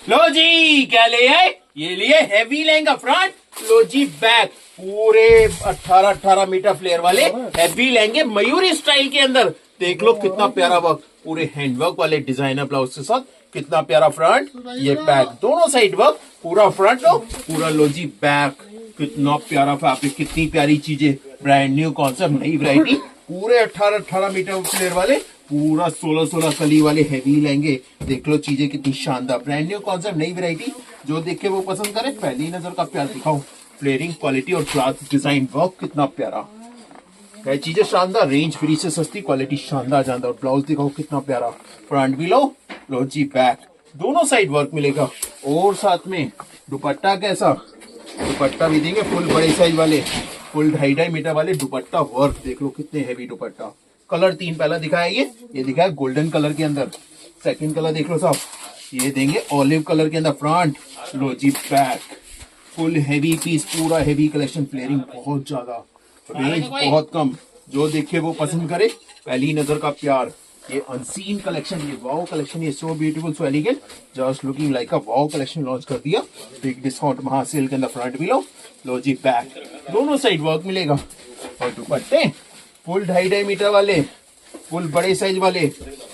[SPEAKER 1] लो जी क्या ले आए, ये लिए हैवी लहंगा फ्रंट, लो जी बैक, पूरे 18-18 मीटर फ्लेयर वाले हैवी लहंगे मयूरी स्टाइल के अंदर। देख लो कितना प्यारा वर्क, पूरे हैंडवर्क वाले डिजाइनर ब्लाउज के साथ, कितना प्यारा फ्रंट, ये बैक, दोनों साइड वर्क, पूरा फ्रंट लो, पूरा लो जी बैक, कितना प्यारा फैब्रिक, कितनी प्यारी चीजें, ब्रांड न्यू कॉन्सेप्ट, नई वैरायटी, पूरे 18-18 मीटर फ्लेयर वाले, पूरा 16-16 कली वाले हैवी लहंगे। देख लो चीजें कितनी शानदार, ब्रांड न्यू कॉन्सेप्ट, नई वैरायटी, जो देखे वो पसंद करे। पहली नजर का प्यार दिखाओ, फ्लेयरिंग क्वालिटी और क्लॉथ डिजाइन वर्क कितना प्यारा है, चीजें शानदार, रेंज फ्री से सस्ती, क्वालिटी शानदार जानदार। ब्लाउज दिखाओ कितना प्यारा, फ्रंट भी लो जी बैक, दोनों साइड वर्क मिलेगा। और साथ में दुपट्टा कैसा, दुपट्टा भी देंगे फुल बड़े साइज वाले, फुल 2.5 मीटर वाले दुपट्टा वर्क, देख लो कितने हैवी दुपट्टा। कलर 3 पहला दिखाया, ये दिखाया गोल्डन कलर के अंदर, सेकंड कलर देख लो साहब, ये देंगे ऑलिव कलर के अंदर, फ्रंट लो जी बैक, फुल हैवी पीस, पूरा हैवी कलेक्शन, फ्लेयरिंग बहुत ज्यादा, रेंज बहुत कम, जो देखे वो पसंद करे। पहली नजर का प्यार, ये अनसीन कलेक्शन, ये वाओ कलेक्शन, ये so beautiful, so elegant, just looking like a wow collection launch कर दिया बिग डिस्काउंट महासेल के अंदर। फ्रंट भी लो जी बैक, दोनों साइड वर्क मिलेगा। और दुपट्टे फुल 2.5 मीटर वाले, फुल बड़े साइज वाले,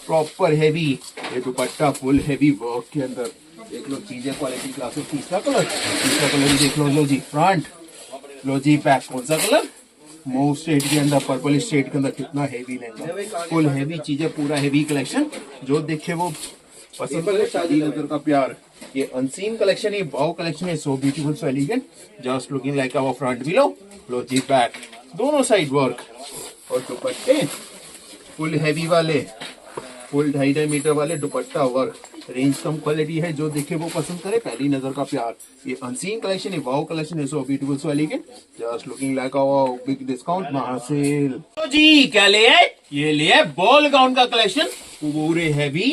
[SPEAKER 1] प्रॉपर हैवी, ये दुपट्टा फुल हैवी वर्क के अंदर, देख लो चीजें क्वालिटी क्लासेस। तीसरा कलर भी देख लो जी फ्रंट, लो जी बैक, कौन सा कलर, मूव स्टेट के अंदर, पर्पल स्टेट के अंदर, कितना हैवी लहंगा, फुल हैवी चीजें, पूरा हैवी कलेक्शन, जो देखे वो पसंद करे। शादी नजर का प्यार, ये अनसीन कलेक्शन, ये वाओ कलेक्शन है, so beautiful, so elegant, just looking like our. Front भी लो जी बैक, दोनों साइड वर्क। और दुपट्टे फुल हैवी वाले, फुल 2.5 मीटर वाले दुपट्टा वर्क, रेंज कम, क्वालिटी है, जो देखे वो पसंद करे। पहली नजर का प्यार, ये अनसीन कलेक्शन है, वाओ कलेक्शन है, so beautiful, so elegant, just looking like a big discount महासेल। तो जी क्या ले आए, ये ले बॉल गाउन का कलेक्शन, पूरे हैवी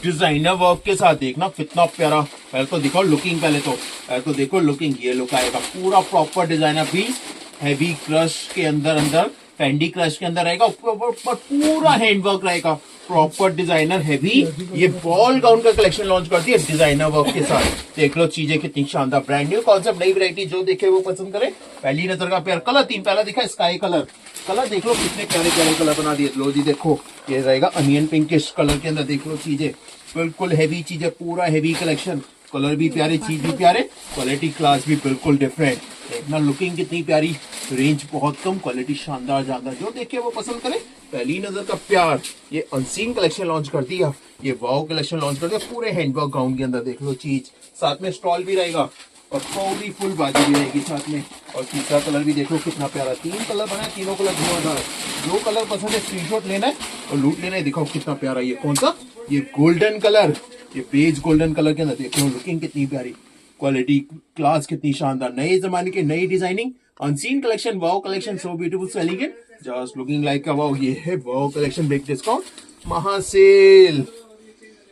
[SPEAKER 1] डिजाइनर वर्क के साथ, देखना कितना प्यारा। पहले तो दिखाओ लुकिंग, पहले तो देखो लुकिंग, ये लुक आएगा, पूरा proper designer piece, heavy crush के अंदर फैंडी क्रश के अंदर रहेगा, ऊपर पूरा हैंडवर्क रहेगा, प्रॉपर डिजाइनर हैवी, ये बॉल गाउन का कलेक्शन लॉन्च करती है डिजाइनर वर्क के साथ। देख लो चीजें कितनी शानदार, ब्रांड न्यू कॉन्सेप्ट, नई वैरायटी, जो देखे वो पसंद करे। पहली नजर का प्यार, कलर 3 पहला दिखा, स्काई कलर, कलर देख लो कितने प्यारे प्यारे कलर बना दिए। लो जी देखो, ये रहेगा अनियन पिंकिश कलर के अंदर, देख लो चीजें बिल्कुल हैवी चीजें, पूरा हैवी कलेक्शन, कलर भी प्यारे, चीज भी प्यारे, क्वालिटी क्लास भी बिल्कुल डिफरेंट। देखना लुकिंग कितनी प्यारी, रेंज बहुत कम, क्वालिटी शानदार जानदार, जो देखे वो पसंद करे। पहली नजर का प्यार, ये अनसीन कलेक्शन लॉन्च कर दिया, ये वाओ कलेक्शन लॉन्च कर दिया, पूरे हैंडवर्क गाउन के अंदर, देख लो चीज, साथ में स्टॉल भी रहेगा और पूरी फुल बाजू भी रहेगी साथ में। और तीसरा कलर भी देखो कितना प्यारा, 3 कलर बना है, तीनों कलर धुआंधार, जो कलर पसंद है स्क्रीनशॉट लेना है और लूट लेना है। दिखाओ कितना प्यारा, ये कौन सा, ये गोल्डन कलर, ये बेज गोल्डन कलर के अंदर, देखो लुकिंग कितनी प्यारी, क्वालिटी क्लास कितनी शानदार, नए जमाने की नई designing, unseen collection, wow collection, so beautiful, so elegant, just looking like a wow. ये है वाओ कलेक्शन बिग डिस्काउंट महासेल,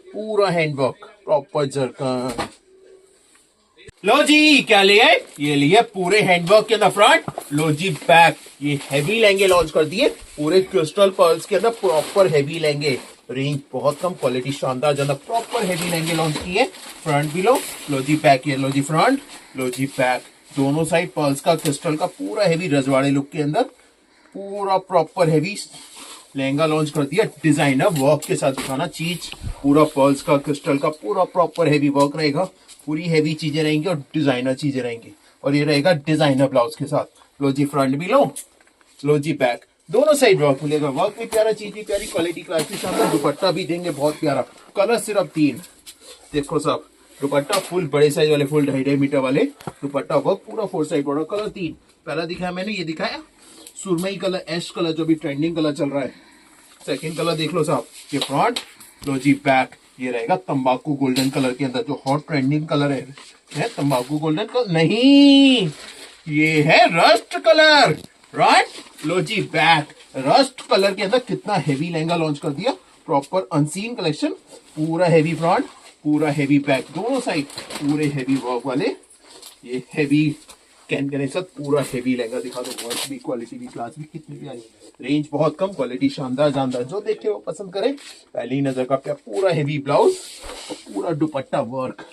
[SPEAKER 1] पूरा हैंडवर्क, प्रॉपर जरकन। लो जी क्या लिए, ये लिए पूरे हैंडवर्क के अंदर फ्रंट, लो जी बैक, ये हैवी लहंगे लॉन्च कर दिए, पूरे क्रिस्टल पर्ल्स के अंदर, प्रॉपर हैवी लहंगे, रेंज बहुत कम, क्वालिटी शानदार ज्यादा, प्रॉपर हैवी लहंगे लॉन्च किए। फ्रंट भी लो जी बैक, ये लो जी फ्रंट, लो जी बैक, दोनों साइड पर्ल्स का, क्रिस्टल का, पूरा हैवी रजवाड़े लुक के अंदर, पूरा प्रॉपर हैवी लहंगा लॉन्च कर दिया डिजाइनर वर्क के साथ। दिखाना चीज, पूरा पर्ल्स का, क्रिस्टल का, पूरा प्रॉपर हैवी वर्क रहेगा, पूरी हैवी चीजें रहेंगी और डिजाइनर चीजें रहेंगी, और ये रहेगा डिजाइनर ब्लाउज के साथ। लो जी फ्रंट भी लो जी बैक, दोनों साइड वर्क मिलेगा, वर्क भी प्यारा, चीज भी प्यारी, क्वालिटी क्लास के साथ, दुपट्टा भी देंगे बहुत प्यारा। कलर सिर्फ 3, देखो सब, दुपट्टा फुल बड़े साइज वाले, फुल 2.5 मीटर वाले दुपट्टा वर्क, पूरा 4 साइड बॉर्डर। कलर 3 पहला दिखाया मैंने, ये दिखाया सुरमई कलर, एश कलर, जो भी ट्रेंडिंग कलर चल रहा है। सेकंड कलर देख लो साहब, ये फ्रंट, लो जी बैक, ये रहेगा तंबाकू गोल्डन कलर के अंदर, जो हॉट ट्रेंडिंग कलर है तंबाकू गोल्डन कलर नहीं, ये है रस्ट कलर, राइट। लो जी बैक, रस्ट कलर के अंदर कितना हैवी लहंगा लॉन्च कर दिया, प्रॉपर अनसीन कलेक्शन, पूरा हैवी फ्रंट, पूरा हैवी बैक, दोनों साइड पूरे हैवी वर्क वाले, ये हैवी कैन के साथ पूरा हैवी लहंगा। दिखा दो, वर्क भी, क्वालिटी भी, क्लास भी कितनी प्यारी, रेंज बहुत कम, क्वालिटी शानदार जानदार, जो देखे वो पसंद करे। पहली नजर का प्यार, पूरा हैवी ब्लाउज और पूरा दुपट्टा वर्क,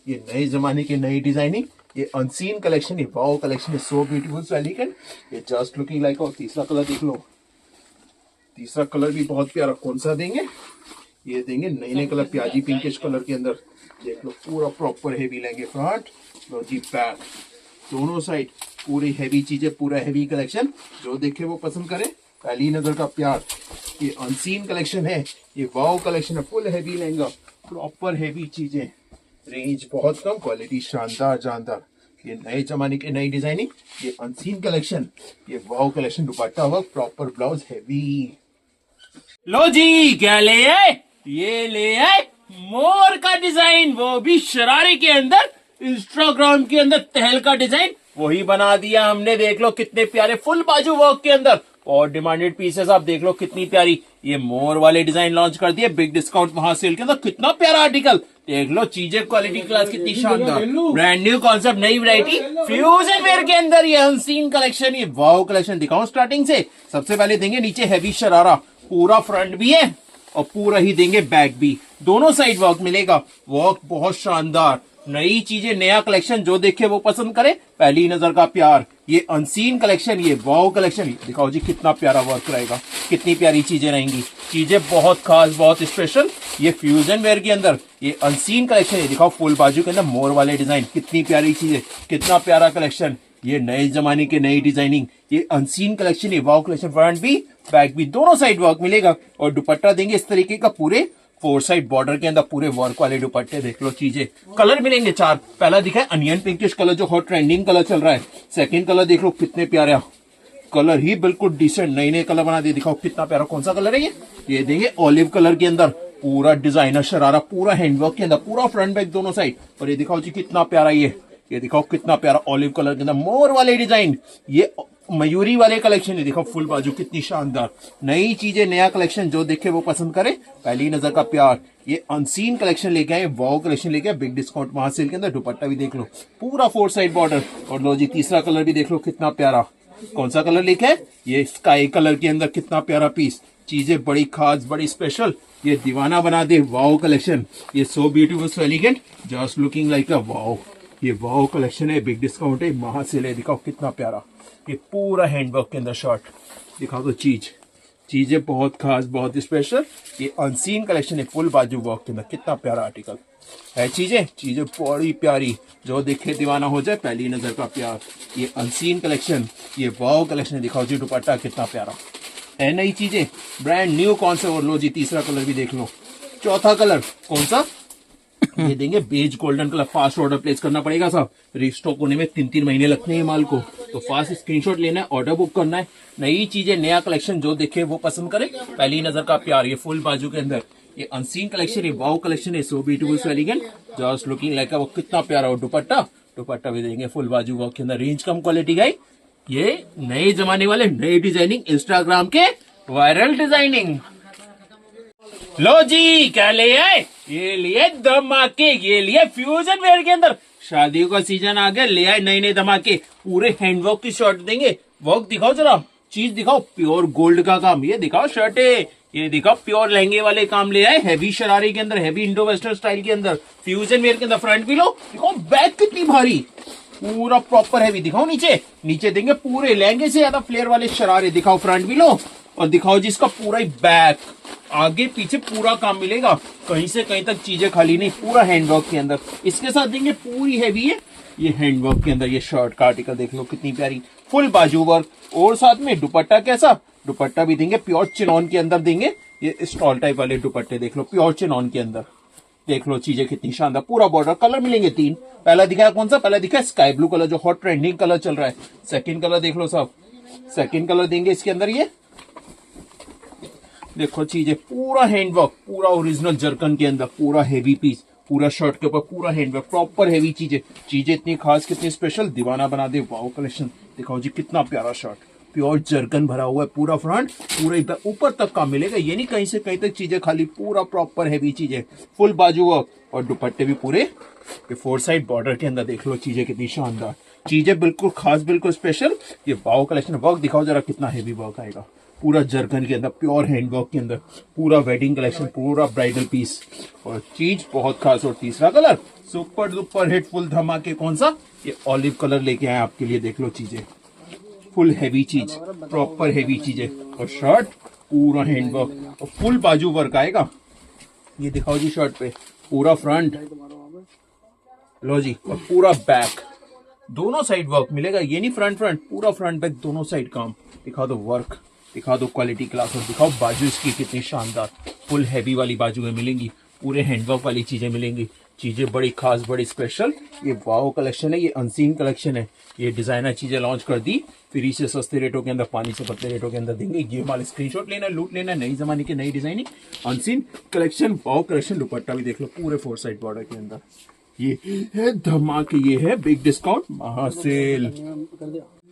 [SPEAKER 1] ये नए जमाने की नई डिजाइनिंग, ये अनसीन कलेक्शन, ये वाओ कलेक्शन, सो ब्यूटीफुल, सो एलिगेंट, ये जस्ट लुकिंग लाइक। और तीसरा कलर देख लो, तीसरा कलर भी बहुत प्यारा, कौन सा देंगे? ये देंगे नए नए कलर, प्याजी पिंकिश कलर के अंदर। देख लो पूरा प्रॉपर हेवी लेंगे फ्रंट, लो जी बैक, दोनों साइड पूरी हेवी चीजें, पूरा हेवी कलेक्शन। जो देखे वो पसंद करे, पहली नजर का प्यार। ये अनसीन कलेक्शन है, ये वाओ कलेक्शन है, full heavy lehenga, proper heavy चीजें, रेंज बहुत कम, क्वालिटी शानदार जानदार। ये नए जमाने के नई डिजाइनिंग, ये अनसीन कलेक्शन, ये wow collection, dupatta work, proper blouse heavy. लो जी क्या ले आए? ये ले आए मोर का डिजाइन, वो भी शरारे के अंदर, इंस्टाग्राम के अंदर तहल का डिजाइन वही बना दिया हमने। देख लो कितने प्यारे फुल बाजू वर्क के अंदर, और डिमांडेड पीसेस आप देख लो कितनी प्यारी। ये मोर वाले डिजाइन लॉन्च कर दिए बिग डिस्काउंट महासेल के अंदर, कितना प्यारा आर्टिकल। देख लो चीजें, क्वालिटी क्लास कितनी शानदार, ब्रांड न्यू कॉन्सेप्ट, नई वैरायटी, फ्यूजन वेयर के अंदर ये अनसीन कलेक्शन, ये वाओ कलेक्शन। दिखाऊं स्टार्टिंग से, सबसे पहले देंगे नीचे हैवी शरारा, पूरा फ्रंट भी है और पूरा ही देंगे बैक भी, दोनों साइड वर्क मिलेगा, वर्क बहुत शानदार, नई चीजें, नया कलेक्शन, जो देखे वो पसंद करे, पहली नजर का प्यार। ये अनसीन कलेक्शन, ये वाओ कलेक्शन, दिखाओ जी कितना प्यारा वर्क रहेगा, कितनी प्यारी चीजें रहेंगी, चीजें बहुत खास, बहुत स्पेशल। ये फ्यूजन वेयर के अंदर ये अनसीन कलेक्शन है, दिखाओ फुल बाजू के अंदर मोर वाले डिजाइन, कितनी प्यारी चीजें, कितना प्यारा कलेक्शन। ये नए जमाने के नई डिजाइनिंग, ये अनसीन कलेक्शन, ये वाओ कलेक्शन, फ्रंट भी बैक भी दोनों साइड वर्क मिलेगा, और दुपट्टा देंगे इस तरीके का, पूरे 4 साइड बॉर्डर के अंदर पूरे वर्क वाले दुपट्टे। देख लो चीजें, कलर मिलेंगे 4। पहला दिखा है अनियन पिंकिश कलर, जो हॉट ट्रेंडिंग कलर चल रहा है। सेकंड कलर देख लो कितने प्यारे कलर, ही बिल्कुल डिसेंट, नए नए कलर बना दिए। दिखाओ कितना प्यारा, कौन सा कलर है ये देंगे ऑलिव कलर के अंदर, पूरा डिजाइनर शरारा, पूरा हैंडवर्क के अंदर, पूरा फ्रंट बैक दोनों साइड। और ये दिखाओ जी कितना प्यारा, ये दिखाओ कितना प्यारा ऑलिव कलर के अंदर मोर वाले डिजाइन, ये मयूरी वाले कलेक्शन है। देखो फुल बाजू कितनी शानदार, नई चीजें, नया कलेक्शन, जो देखे वो पसंद करे, पहली नजर का प्यार। ये अनसीन कलेक्शन लेके आए, वाओ कलेक्शन लेके आए बिग डिस्काउंट महासेल के अंदर। दुपट्टा भी देख लो पूरा 4 साइड बॉर्डर, और लो जी तीसरा कलर भी देख लो कितना प्यारा, कौन सा कलर लेके आए? ये स्काई कलर के अंदर, कितना प्यारा पीस, चीजें बड़ी खास, बड़ी स्पेशल, ये दीवाना बना दे वाओ कलेक्शन। ये so beautiful, so elegant, just looking like a wow. ये वाओ कलेक्शन है, बिग डिस्काउंट है, महासेल है। दिखाओ कितना प्यारा, ये पूरा हैंडवर्क के अंदर शर्ट, दिखाओ तो चीजें बहुत खास, बहुत स्पेशल। ये अनसीन कलेक्शन है, फुल बाजू वर्क के अंदर, कितना प्यारा आर्टिकल है। चीजें बड़ी प्यारी, जो देखे दीवाना हो जाए, पहली नजर का प्यार। ये अनसीन कलेक्शन, ये वाओ कलेक्शन है। दिखाओ जी दुपट्टा कितना प्यारा है, नई चीजें, ब्रांड न्यू कॉन्सेप्ट। और लो जी तीसरा कलर भी देख लो, चौथा कलर कौन सा? ये देंगे beige golden colour. Fast order place करना पड़ेगा साहब, रिस्टॉक होने में 3-3 महीने लगते हैं माल को, तो फास्ट स्क्रीनशॉट लेना है, ऑर्डर बुक करना है। नई चीजें, नया कलेक्शन, जो देखे वो पसंद करे, पहली नजर का प्यार। ये फुल बाजू के अंदर, ये अनसीन कलेक्शन, ये वाओ कलेक्शन है, so beautiful, so elegant, just looking like वो कितना प्यारा। और दुपट्टा भी देंगे फुल बाजू वर्क के अंदर, रेंज कम, क्वालिटी का। ये नए जमाने वाले नई डिजाइनिंग, इंस्टाग्राम के वायरल डिजाइनिंग। लो जी क्या ले आए? ये लिए धमाके, ये लिए फ्यूजन वेयर के अंदर, शादियों का सीजन आ गया, ले आए नए नए धमाके, पूरे हैंडवर्क की शर्ट देंगे। वर्क दिखाओ जरा, चीज दिखाओ, प्योर गोल्ड का काम, ये दिखाओ शर्टे, ये दिखाओ प्योर लहंगे वाले काम ले आए, हैवी शरारे के अंदर, हैवी इंडो वेस्टर्न स्टाइल के अंदर, फ्यूजन वेयर के अंदर। फ्रंट भी लो, दिखाओ बैक कितनी भारी, पूरा प्रॉपर हैवी। दिखाओ नीचे देंगे पूरे लहंगे से ज्यादा फ्लेयर वाले शरारे। दिखाओ फ्रंट भी लो, और दिखाओ जी इसका पूरा ही बैक, आगे पीछे पूरा काम मिलेगा, कहीं से कहीं तक चीजें खाली नहीं, पूरा हैंडवर्क के अंदर। इसके साथ देंगे पूरी हैवी है, ये हैंडवर्क के अंदर, ये शर्ट का आर्टिकल देख लो कितनी प्यारी, फुल बाजू वर्क, और साथ में दुपट्टा कैसा, दुपट्टा भी देंगे प्योर चिनॉन के अंदर देंगे। ये स्टॉल टाइप वाले दुपट्टे देख लो, प्योर चिनॉन के अंदर। देख लो चीजें कितनी शानदार, पूरा बॉर्डर, कलर मिलेंगे 3। पहला दिखाया कौन सा? पहला दिखा स्काई ब्लू कलर, जो हॉट ट्रेंडिंग कलर चल रहा है। सेकंड कलर देख लो साहब, सेकंड कलर देंगे इसके अंदर, ये देखो चीजें, पूरा हैंडवर्क, पूरा ओरिजिनल जर्कन के अंदर, पूरा हेवी पीस, पूरा शर्ट के ऊपर पूरा हैंडवर्क, प्रॉपर हेवी चीजें इतनी खास, कितनी स्पेशल, दीवाना बना दे वाओ कलेक्शन। दिखाओ जी कितना प्यारा शर्ट, प्योर जर्कन भरा हुआ है, पूरा फ्रंट, पूरा इधर ऊपर तक का मिलेगा, ये नहीं कहीं से कहीं तक चीजें खाली, पूरा प्रॉपर हेवी चीजें, फुल बाजू वर्क, और दुपट्टे भी पूरे 4 साइड बॉर्डर के अंदर। देख लो चीजें कितनी शानदार, चीजें बिल्कुल खास, बिल्कुल स्पेशल। ये वाओ कलेक्शन। वर्क दिखाओ जरा कितना हेवी वर्क आएगा, पूरा जर्कन के अंदर, प्योर हैंडवर्क के अंदर, पूरा वेडिंग कलेक्शन, पूरा ब्राइडल पीस, और चीज बहुत खास। और तीसरा colour super duper hit, full धमाके, कौन सा? ये ऑलिव कलर लेके आए आपके लिए। देख लो चीजें, फुल हैवी चीज, प्रॉपर हैवी चीजें, और शर्ट पूरा हैंडवर्क और फुल बाजू वर्क आएगा। ये दिखाओ जी शर्ट पे पूरा फ्रंट, लो जी, और पूरा बैक, दोनों साइड वर्क मिलेगा। ये नहीं फ्रंट फ्रंट, पूरा फ्रंट बैक दोनों साइड काम। दिखा दो वर्क, दिखा दो क्वालिटी क्लास, और दिखाओ बाजू इसकी कितनी शानदार, फुल हैवी वाली बाजू में मिलेंगी, पूरे हैंडवर्क वाली चीजें मिलेंगी। चीजें बड़ी खास, बड़ी स्पेशल। ये वाओ कलेक्शन है, ये अनसीन कलेक्शन है। ये डिजाइनर चीजें लॉन्च कर दी, फ्री से सस्ते रेटों के अंदर, पानी से पतले रेटों के अंदर देंगे। ये वाले स्क्रीनशॉट लेना, लूट लेना। नई जमाने की नई designing, unseen collection, wow collection. दुपट्टा भी देख लो पूरे 4 साइड बॉर्डर के अंदर। ये है धमाके, ये है बिग डिस्काउंट महासेल।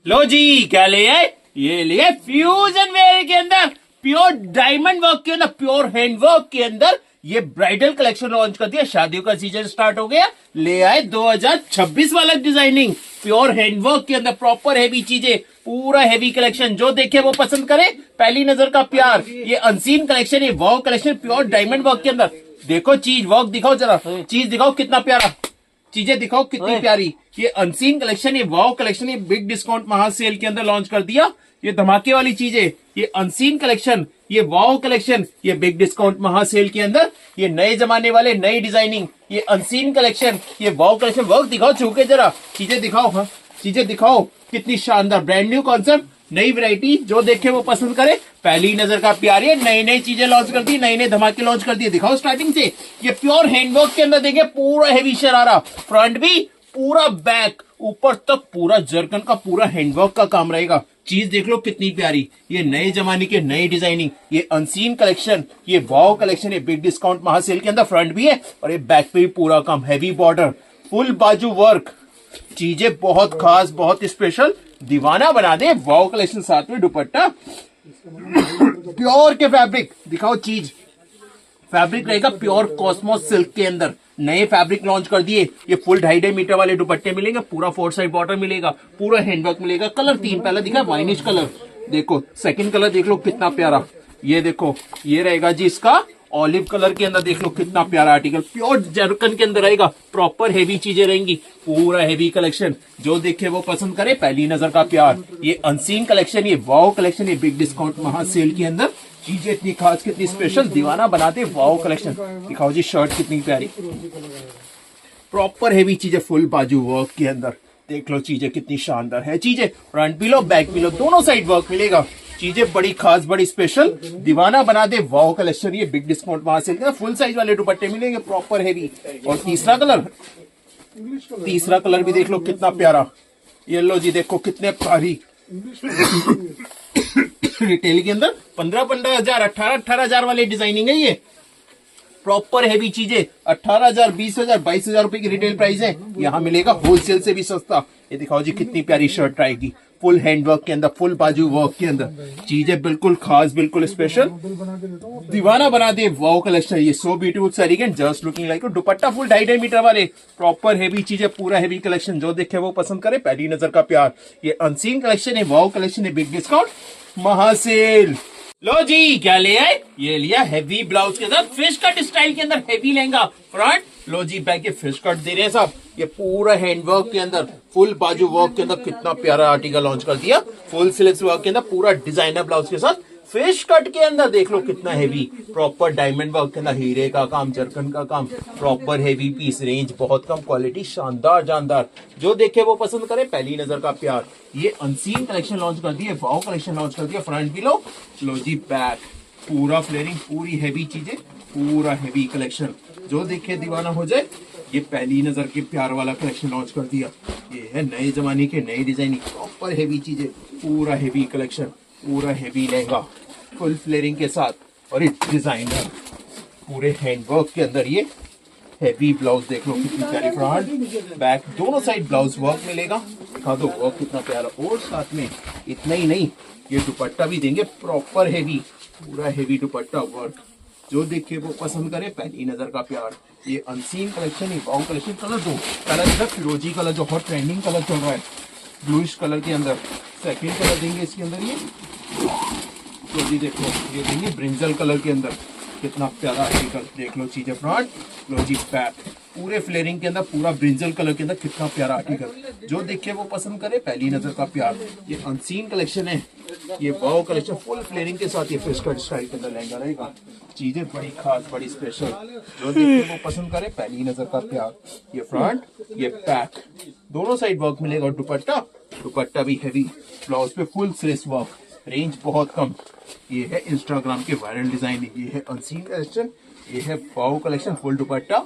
[SPEAKER 1] लो जी, क्या ले आए? ये लिए फ्यूजन वेयर के अंदर प्योर डायमंड वर्क के अंदर, प्योर हैंडवर्क के अंदर ये ब्राइडल कलेक्शन लॉन्च कर दिया। शादियों का सीजन स्टार्ट हो गया, ले आए 2026 वाला डिजाइनिंग, प्योर हैंडवर्क के अंदर, प्रॉपर हैवी चीजें, पूरा हैवी कलेक्शन। जो देखे वो पसंद करे, पहली नजर का प्यार। ये अनसीन कलेक्शन, ये wow collection, pure diamond work के अंदर। देखो चीज, वर्क दिखाओ जरा, चीज दिखाओ कितना प्यारा, चीजें दिखाओ कितनी प्यारी। ये अनसीन कलेक्शन, ये वाव कलेक्शन, ये बिग डिस्काउंट महासेल के अंदर लॉन्च कर दिया। ये धमाके वाली चीजें, ये अनसीन कलेक्शन, ये वाव कलेक्शन, ये बिग डिस्काउंट महासेल के अंदर। ये नए जमाने वाले, नई डिजाइनिंग, ये अनसीन कलेक्शन, ये वाव कलेक्शन। वर्क दिखाओ छू के जरा, चीजें दिखाओ, हाँ चीजें दिखाओ कितनी शानदार, ब्रांड न्यू कॉन्सेप्ट, नई वैरायटी। जो देखे वो पसंद करे, पहली नजर का प्यार। ये नई नई चीजें लॉन्च कर दी, नए नए धमाके लॉन्च कर दिए। दिखाओ स्टार्टिंग से। ये प्योर हैंडवर्क के अंदर देंगे, पूरा हैवी शरारा, फ्रंट भी, पूरा बैक, ऊपर तक पूरा जरकन का, पूरा हैंडवर्क का काम रहेगा। चीज देख लो कितनी प्यारी। ये नए जमाने के नई डिजाइनिंग, ये अनसीन कलेक्शन, ये वाव कलेक्शन, ये बिग डिस्काउंट महासेल के अंदर। फ्रंट भी है और ये बैक पे भी पूरा काम, हैवी बॉर्डर, फुल बाजू वर्क। चीजें बहुत खास, बहुत स्पेशल, दीवाना बना दे। वाव कलेक्शन, साथ में दुपट्टा प्योर के फैब्रिक। दिखाओ चीज, फैब्रिक रहेगा प्योर कॉस्मोस सिल्क के अंदर। नए फैब्रिक लॉन्च कर दिए। ये फुल 2.5 मीटर वाले दुपट्टे मिलेंगे, पूरा 4 साइड बॉर्डर मिलेगा, पूरा हैंडवर्क मिलेगा। कलर 3 पहला दिखा, वाइनिश कलर। देखो सेकंड कलर देख लो कितना प्यारा। ये देखो, ये रहेगा जी इसका ऑलिव कलर के अंदर। देख लो कितना प्यारा आर्टिकल, प्योर जरकन के अंदर रहेगा, प्रॉपर हेवी चीजें रहेंगी, पूरा हेवी कलेक्शन। जो देखे वो पसंद करे, पहली नजर का प्यार। ये अनसीन कलेक्शन, ये वाव कलेक्शन, ये बिग डिस्काउंट महासेल के अंदर। चीजें इतनी खास, कितनी स्पेशल, दीवाना बनाते वाव कलेक्शन। दिखाओ जी शर्ट कितनी प्यारी, प्रॉपर हेवी चीजें, फुल बाजू वर्क के अंदर। देख लो चीजें कितनी शानदार है। चीजें फ्रंट भी लो, बैक भी लो, दोनों साइड वर्क मिलेगा। चीजें बड़ी खास, बड़ी स्पेशल, दीवाना बना दे वाव कलेक्शन। ये बिग डिस्काउंट महासेल के फुल साइज वाले दुपट्टे मिलेंगे, प्रॉपर हेवी। और तीसरा कलर भी देख लो कितना प्यारा। ये लो जी, देखो कितने प्यारी। रिटेल के अंदर 15 हजार, 18 हजार वाले डिजाइनिंग है। ये प्रॉपर हैवी चीजें 18,000, 20,000, 22,000 रुपए की रिटेल प्राइस है। यहाँ मिलेगा होलसेल से भी सस्ता। ये दिखाओ जी कितनी प्यारी शर्ट आएगी, फुल हैंडवर्क के अंदर, फुल बाजू वर्क के अंदर। चीजें बिल्कुल खास, बिल्कुल स्पेशल, दीवाना बना दे वाव कलेक्शन। ये so beautiful sari can just looking like. Dupatta full 2.5 metre वाले, प्रॉपर हैवी चीजें, पूरा हैवी कलेक्शन। जो देखे वो पसंद करे, पहली नजर का प्यार। ये अनसीन कलेक्शन है, वाव कलेक्शन है, बिग डिस्काउंट महासेल। लो जी, क्या ले आए? ये लिया हैवी ब्लाउज के साथ फिश कट स्टाइल के अंदर हैवी लहंगा। फ्रंट लो जी, बैक के फिश कट दे रहे हैं साहब। ये पूरा हैंडवर्क के अंदर, फुल बाजू वर्क के अंदर, कितना प्यारा आर्टिकल लॉन्च कर दिया। फुल स्लीव्स वर्क के अंदर, पूरा डिजाइनर ब्लाउज के साथ, फिश कट के अंदर। देख लो कितना हैवी, प्रॉपर डायमंड वर्क के अंदर, हीरे का काम, जरकन का काम, प्रॉपर हैवी पीस। रेंज बहुत कम, क्वालिटी शानदार जानदार। जो देखे वो पसंद करे, पहली नजर का प्यार। ये अनसीन कलेक्शन लॉन्च कर दिए, वाव कलेक्शन लॉन्च कर दिया। फ्रंट भी लो जी, बैक पूरा फ्लेयरिंग, पूरी हैवी चीजें, पूरा हैवी कलेक्शन। जो देखे दीवाना हो जाए। ये पहली नजर के प्यार वाला कलेक्शन लॉन्च कर दिया। ये है नए जमाने के नई डिजाइनिंग, प्रॉपर हैवी चीजें, पूरा हैवी कलेक्शन, पूरा हैवी लहंगा, फुल फ्लेयरिंग के साथ। और ये डिजाइनर पूरे हैंडवर्क के अंदर, ये हैवी ब्लाउज देख लो कितनी प्यारी। फ्रंट बैक दोनों साइड ब्लाउज वर्क मिलेगा। दिखा दो वर्क कितना प्यारा। और साथ में इतना ही नहीं, ये दुपट्टा भी देंगे, प्रॉपर हैवी, पूरा हैवी दुपट्टा वर्क। जो देखे वो पसंद करे, पहली नजर का प्यार। ये अनसीन कलेक्शन, ये वाव कलेक्शन। कलर दो, कलर इधर फिरोजी कलर, जो हॉट ट्रेंडिंग कलर चल रहा है, ब्लूइश कलर के अंदर। सेकंड कलर देंगे इसके अंदर, ये तो जी देखो, ये देंगे ब्रिंजल कलर के अंदर। कितना प्यारा आर्टिकल, देख लो चीजें। फ्रंट लो जी, बैक पूरे फ्लेयरिंग के अंदर, पूरा ब्रिंजल कलर के अंदर, कितना प्यारा आर्टिकल, जो देखे वो पसंद करे, पहली नजर का प्यार। ये अनसीन कलेक्शन है, ये वाव कलेक्शन, फुल फ्लेयरिंग के साथ ये फिश कट स्टाइल के अंदर लहंगा रहेगा। चीजें बड़ी खास, बड़ी स्पेशल, जो देखे वो पसंद करे, पहली नजर का प्यार। ये फ्रंट, ये बैक, दोनों साइड वर्क मिलेगा। और दुपट्टा भी हैवी, ब्लाउज पे फुल स्लिस वर्क, रेंज बहुत कम। ये है इंस्टाग्राम के वायरल डिजाइन, ये है अनसीन कलेक्शन, ये है वाव कलेक्शन, फुल दुपट्टा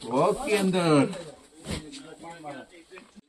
[SPEAKER 1] वर्क के अंदर।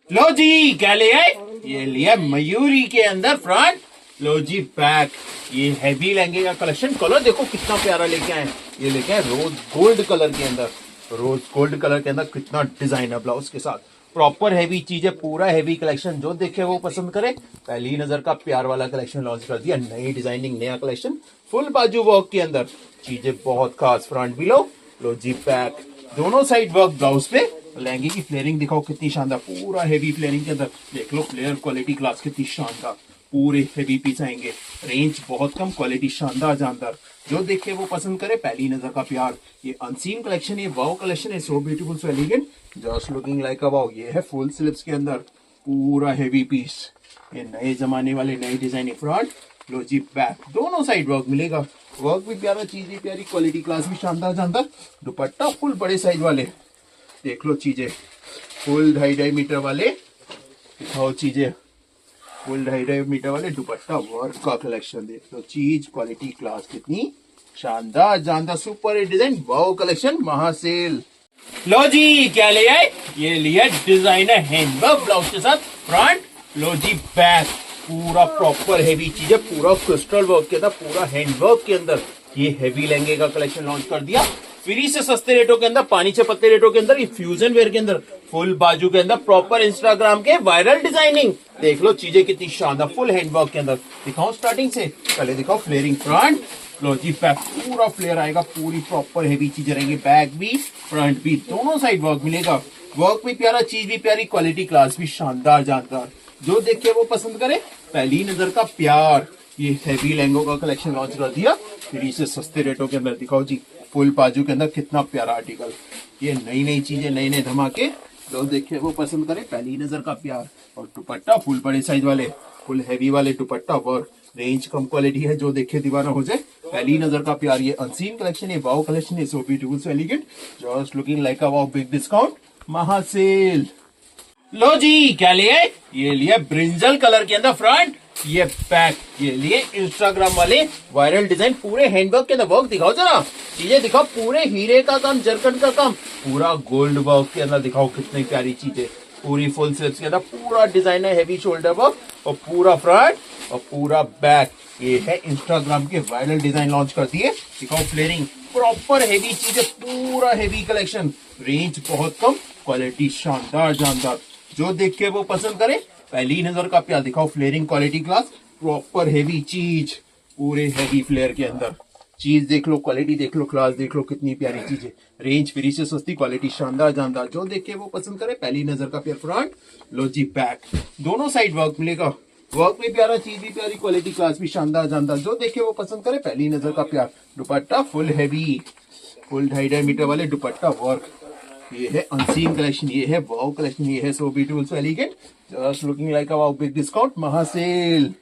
[SPEAKER 1] लो जी, क्या ले आए? ये लिया मयूरी के अंदर फ्रंट, लो जी बैक। ये हैवी लहंगे का कलेक्शन, कलर देखो कितना प्यारा लेके आए। ये लेके आए रोज गोल्ड कलर के अंदर, रोज गोल्ड कलर के अंदर, कितना डिजाइन है ब्लाउज के साथ, प्रॉपर हैवी चीज है, पूरा हैवी कलेक्शन, जो देखे वो पसंद करे, पहली नजर का प्यार वाला कलेक्शन लॉन्च कर दिया। नई डिजाइनिंग, नया कलेक्शन, फुल बाजू वर्क के अंदर, चीजें बहुत खास। फ्रंट भी लो जी बैक, दोनों साइड वर्क ब्लाउज पे। लहंगे की फ्लेयरिंग दिखाओ कितनी शानदार, पूरा हैवी फ्लेयरिंग के अंदर, देख लो फ्लेयर क्वालिटी क्लास कितनी शानदार, पूरे हैवी पीस आएंगे, रेंज बहुत कम, क्वालिटी शानदार जानदार, जो देखे वो पसंद करे, पहली नजर का प्यार। ये अनसीन कलेक्शन, ये वाव कलेक्शन है, so beautiful, so elegant, just looking like a wow. ये है फुल स्लीव्स के अंदर, पूरा हैवी पीस, ये नए जमाने वाले नई डिजाइनिंग। फ्रंट, लो जी बैक, दोनों साइड वर्क मिलेगा, वर्क भी प्यारा, चीज भी प्यारी, क्वालिटी क्लास भी शानदार जानदार। दुपट्टा फुल बड़े साइज वाले, देख लो चीजें, फुल 2.5 मीटर वाले, दिखाओ चीजें, फुल 2.5 मीटर वाले, दुपट्टा वर्क का कलेक्शन, देख लो चीज, क्वालिटी क्लास कितनी शानदार जानदार, सुपर हिट डिजाइन, वाव कलेक्शन, महासेल। लो जी, क्या ले आए? ये लिया डिजाइनर हैंडवर्क ब्लाउज के साथ फ्रंट, लो जी बैक, पूरा प्रॉपर हैवी चीज है, पूरा क्रिस्टल वर्क के अंदर, पूरा हैंडवर्क के अंदर, ये हैवी लहंगे का कलेक्शन लॉन्च कर दिया फ्री से सस्ते रेटों के अंदर, पानी से पत्ते रेटों के अंदर, ये फ्यूजन वेयर के अंदर, फुल बाजू के अंदर, प्रॉपर इंस्टाग्राम के वायरल डिजाइनिंग, देख लो चीजें कितनी शानदार, फुल हैंडवर्क के अंदर। दिखाओ स्टार्टिंग से, पहले दिखाओ फ्लेयरिंग फ्रंट, लो जी बैक, पूरा फ्लेयर आएगा, पूरी प्रॉपर हैवी चीजें रहेंगी, बैक भी फ्रंट भी, दोनों साइड वर्क मिलेगा, वर्क भी प्यारा, चीज भी प्यारी, क्वालिटी क्लास भी शानदार जानदार, जो देखे वो पसंद करे, पहली नजर का प्यार। ये हैवी लहंगों का कलेक्शन लॉन्च कर दिया फ्री से सस्ते रेटों के अंदर। दिखाओ जी, फुल बाजू के अंदर, कितना प्यारा आर्टिकल, ये नई नई चीजें, नए नए धमाके, जो देखे वो पसंद करे, पहली नजर का प्यार। और दुपट्टा फुल बड़े साइज वाले, फुल हैवी वाले दुपट्टा वर्क, रेंज कम क्वालिटी है, जो देखे दीवाना हो जाए, पहली नजर का प्यार। ये अनसीन कलेक्शन, ये वाव कलेक्शन है, so beautiful, so elegant, just looking like a wow, big discount, महासेल। लो जी, क्या लिए? ये लिए ब्रिंजल कलर के अंदर फ्रंट, ये बैक, ये लिए इंस्टाग्राम वाले वायरल डिजाइन, पूरे हैंडवर्क के अंदर, वर्क दिखाओ जरा, चीजें दिखाओ, पूरे हीरे का काम, जरकन का काम, पूरा गोल्ड वर्क के अंदर, दिखाओ कितनी प्यारी चीजें, पूरी फुल स्लीव्स के अंदर, पूरा डिजाइन है, हैवी शोल्डर वर्क, और पूरा फ्रंट और पूरा बैक। ये है इंस्टाग्राम के वायरल डिजाइन लॉन्च कर दिए, दिखाओ फ्लेयरिंग, प्रॉपर हैवी चीजें, पूरा हैवी कलेक्शन, रेंज बहुत कम, क्वालिटी शानदार जानदार, जो देख के वो पसंद करे, पहली नजर का प्यार। दिखाओ flaring, quality class, proper heavy चीज, पूरे हैवी फ्लेयर के अंदर, चीज देख लो, क्वालिटी देख लो, क्लास देख लो, कितनी प्यारी चीज है, रेंज फ्री से सस्ती, क्वालिटी शानदार जानदार, जो देख के वो पसंद करे, पहली नजर का प्यार। फ्रंट, लो जी बैक, दोनों साइड वर्क मिलेगा, वर्क भी प्यारा, चीज भी प्यारी, क्वालिटी क्लास भी शानदार जानदार, जो देखे वो पसंद करे, पहली नजर का प्यार। Dupatta full heavy, full 2.5 metre वाले दुपट्टा वर्क। ये है अनसीन कलेक्शन, ये है वाव कलेक्शन, ये है so beautiful, so elegant, just looking like a wow, big discount, महासेल।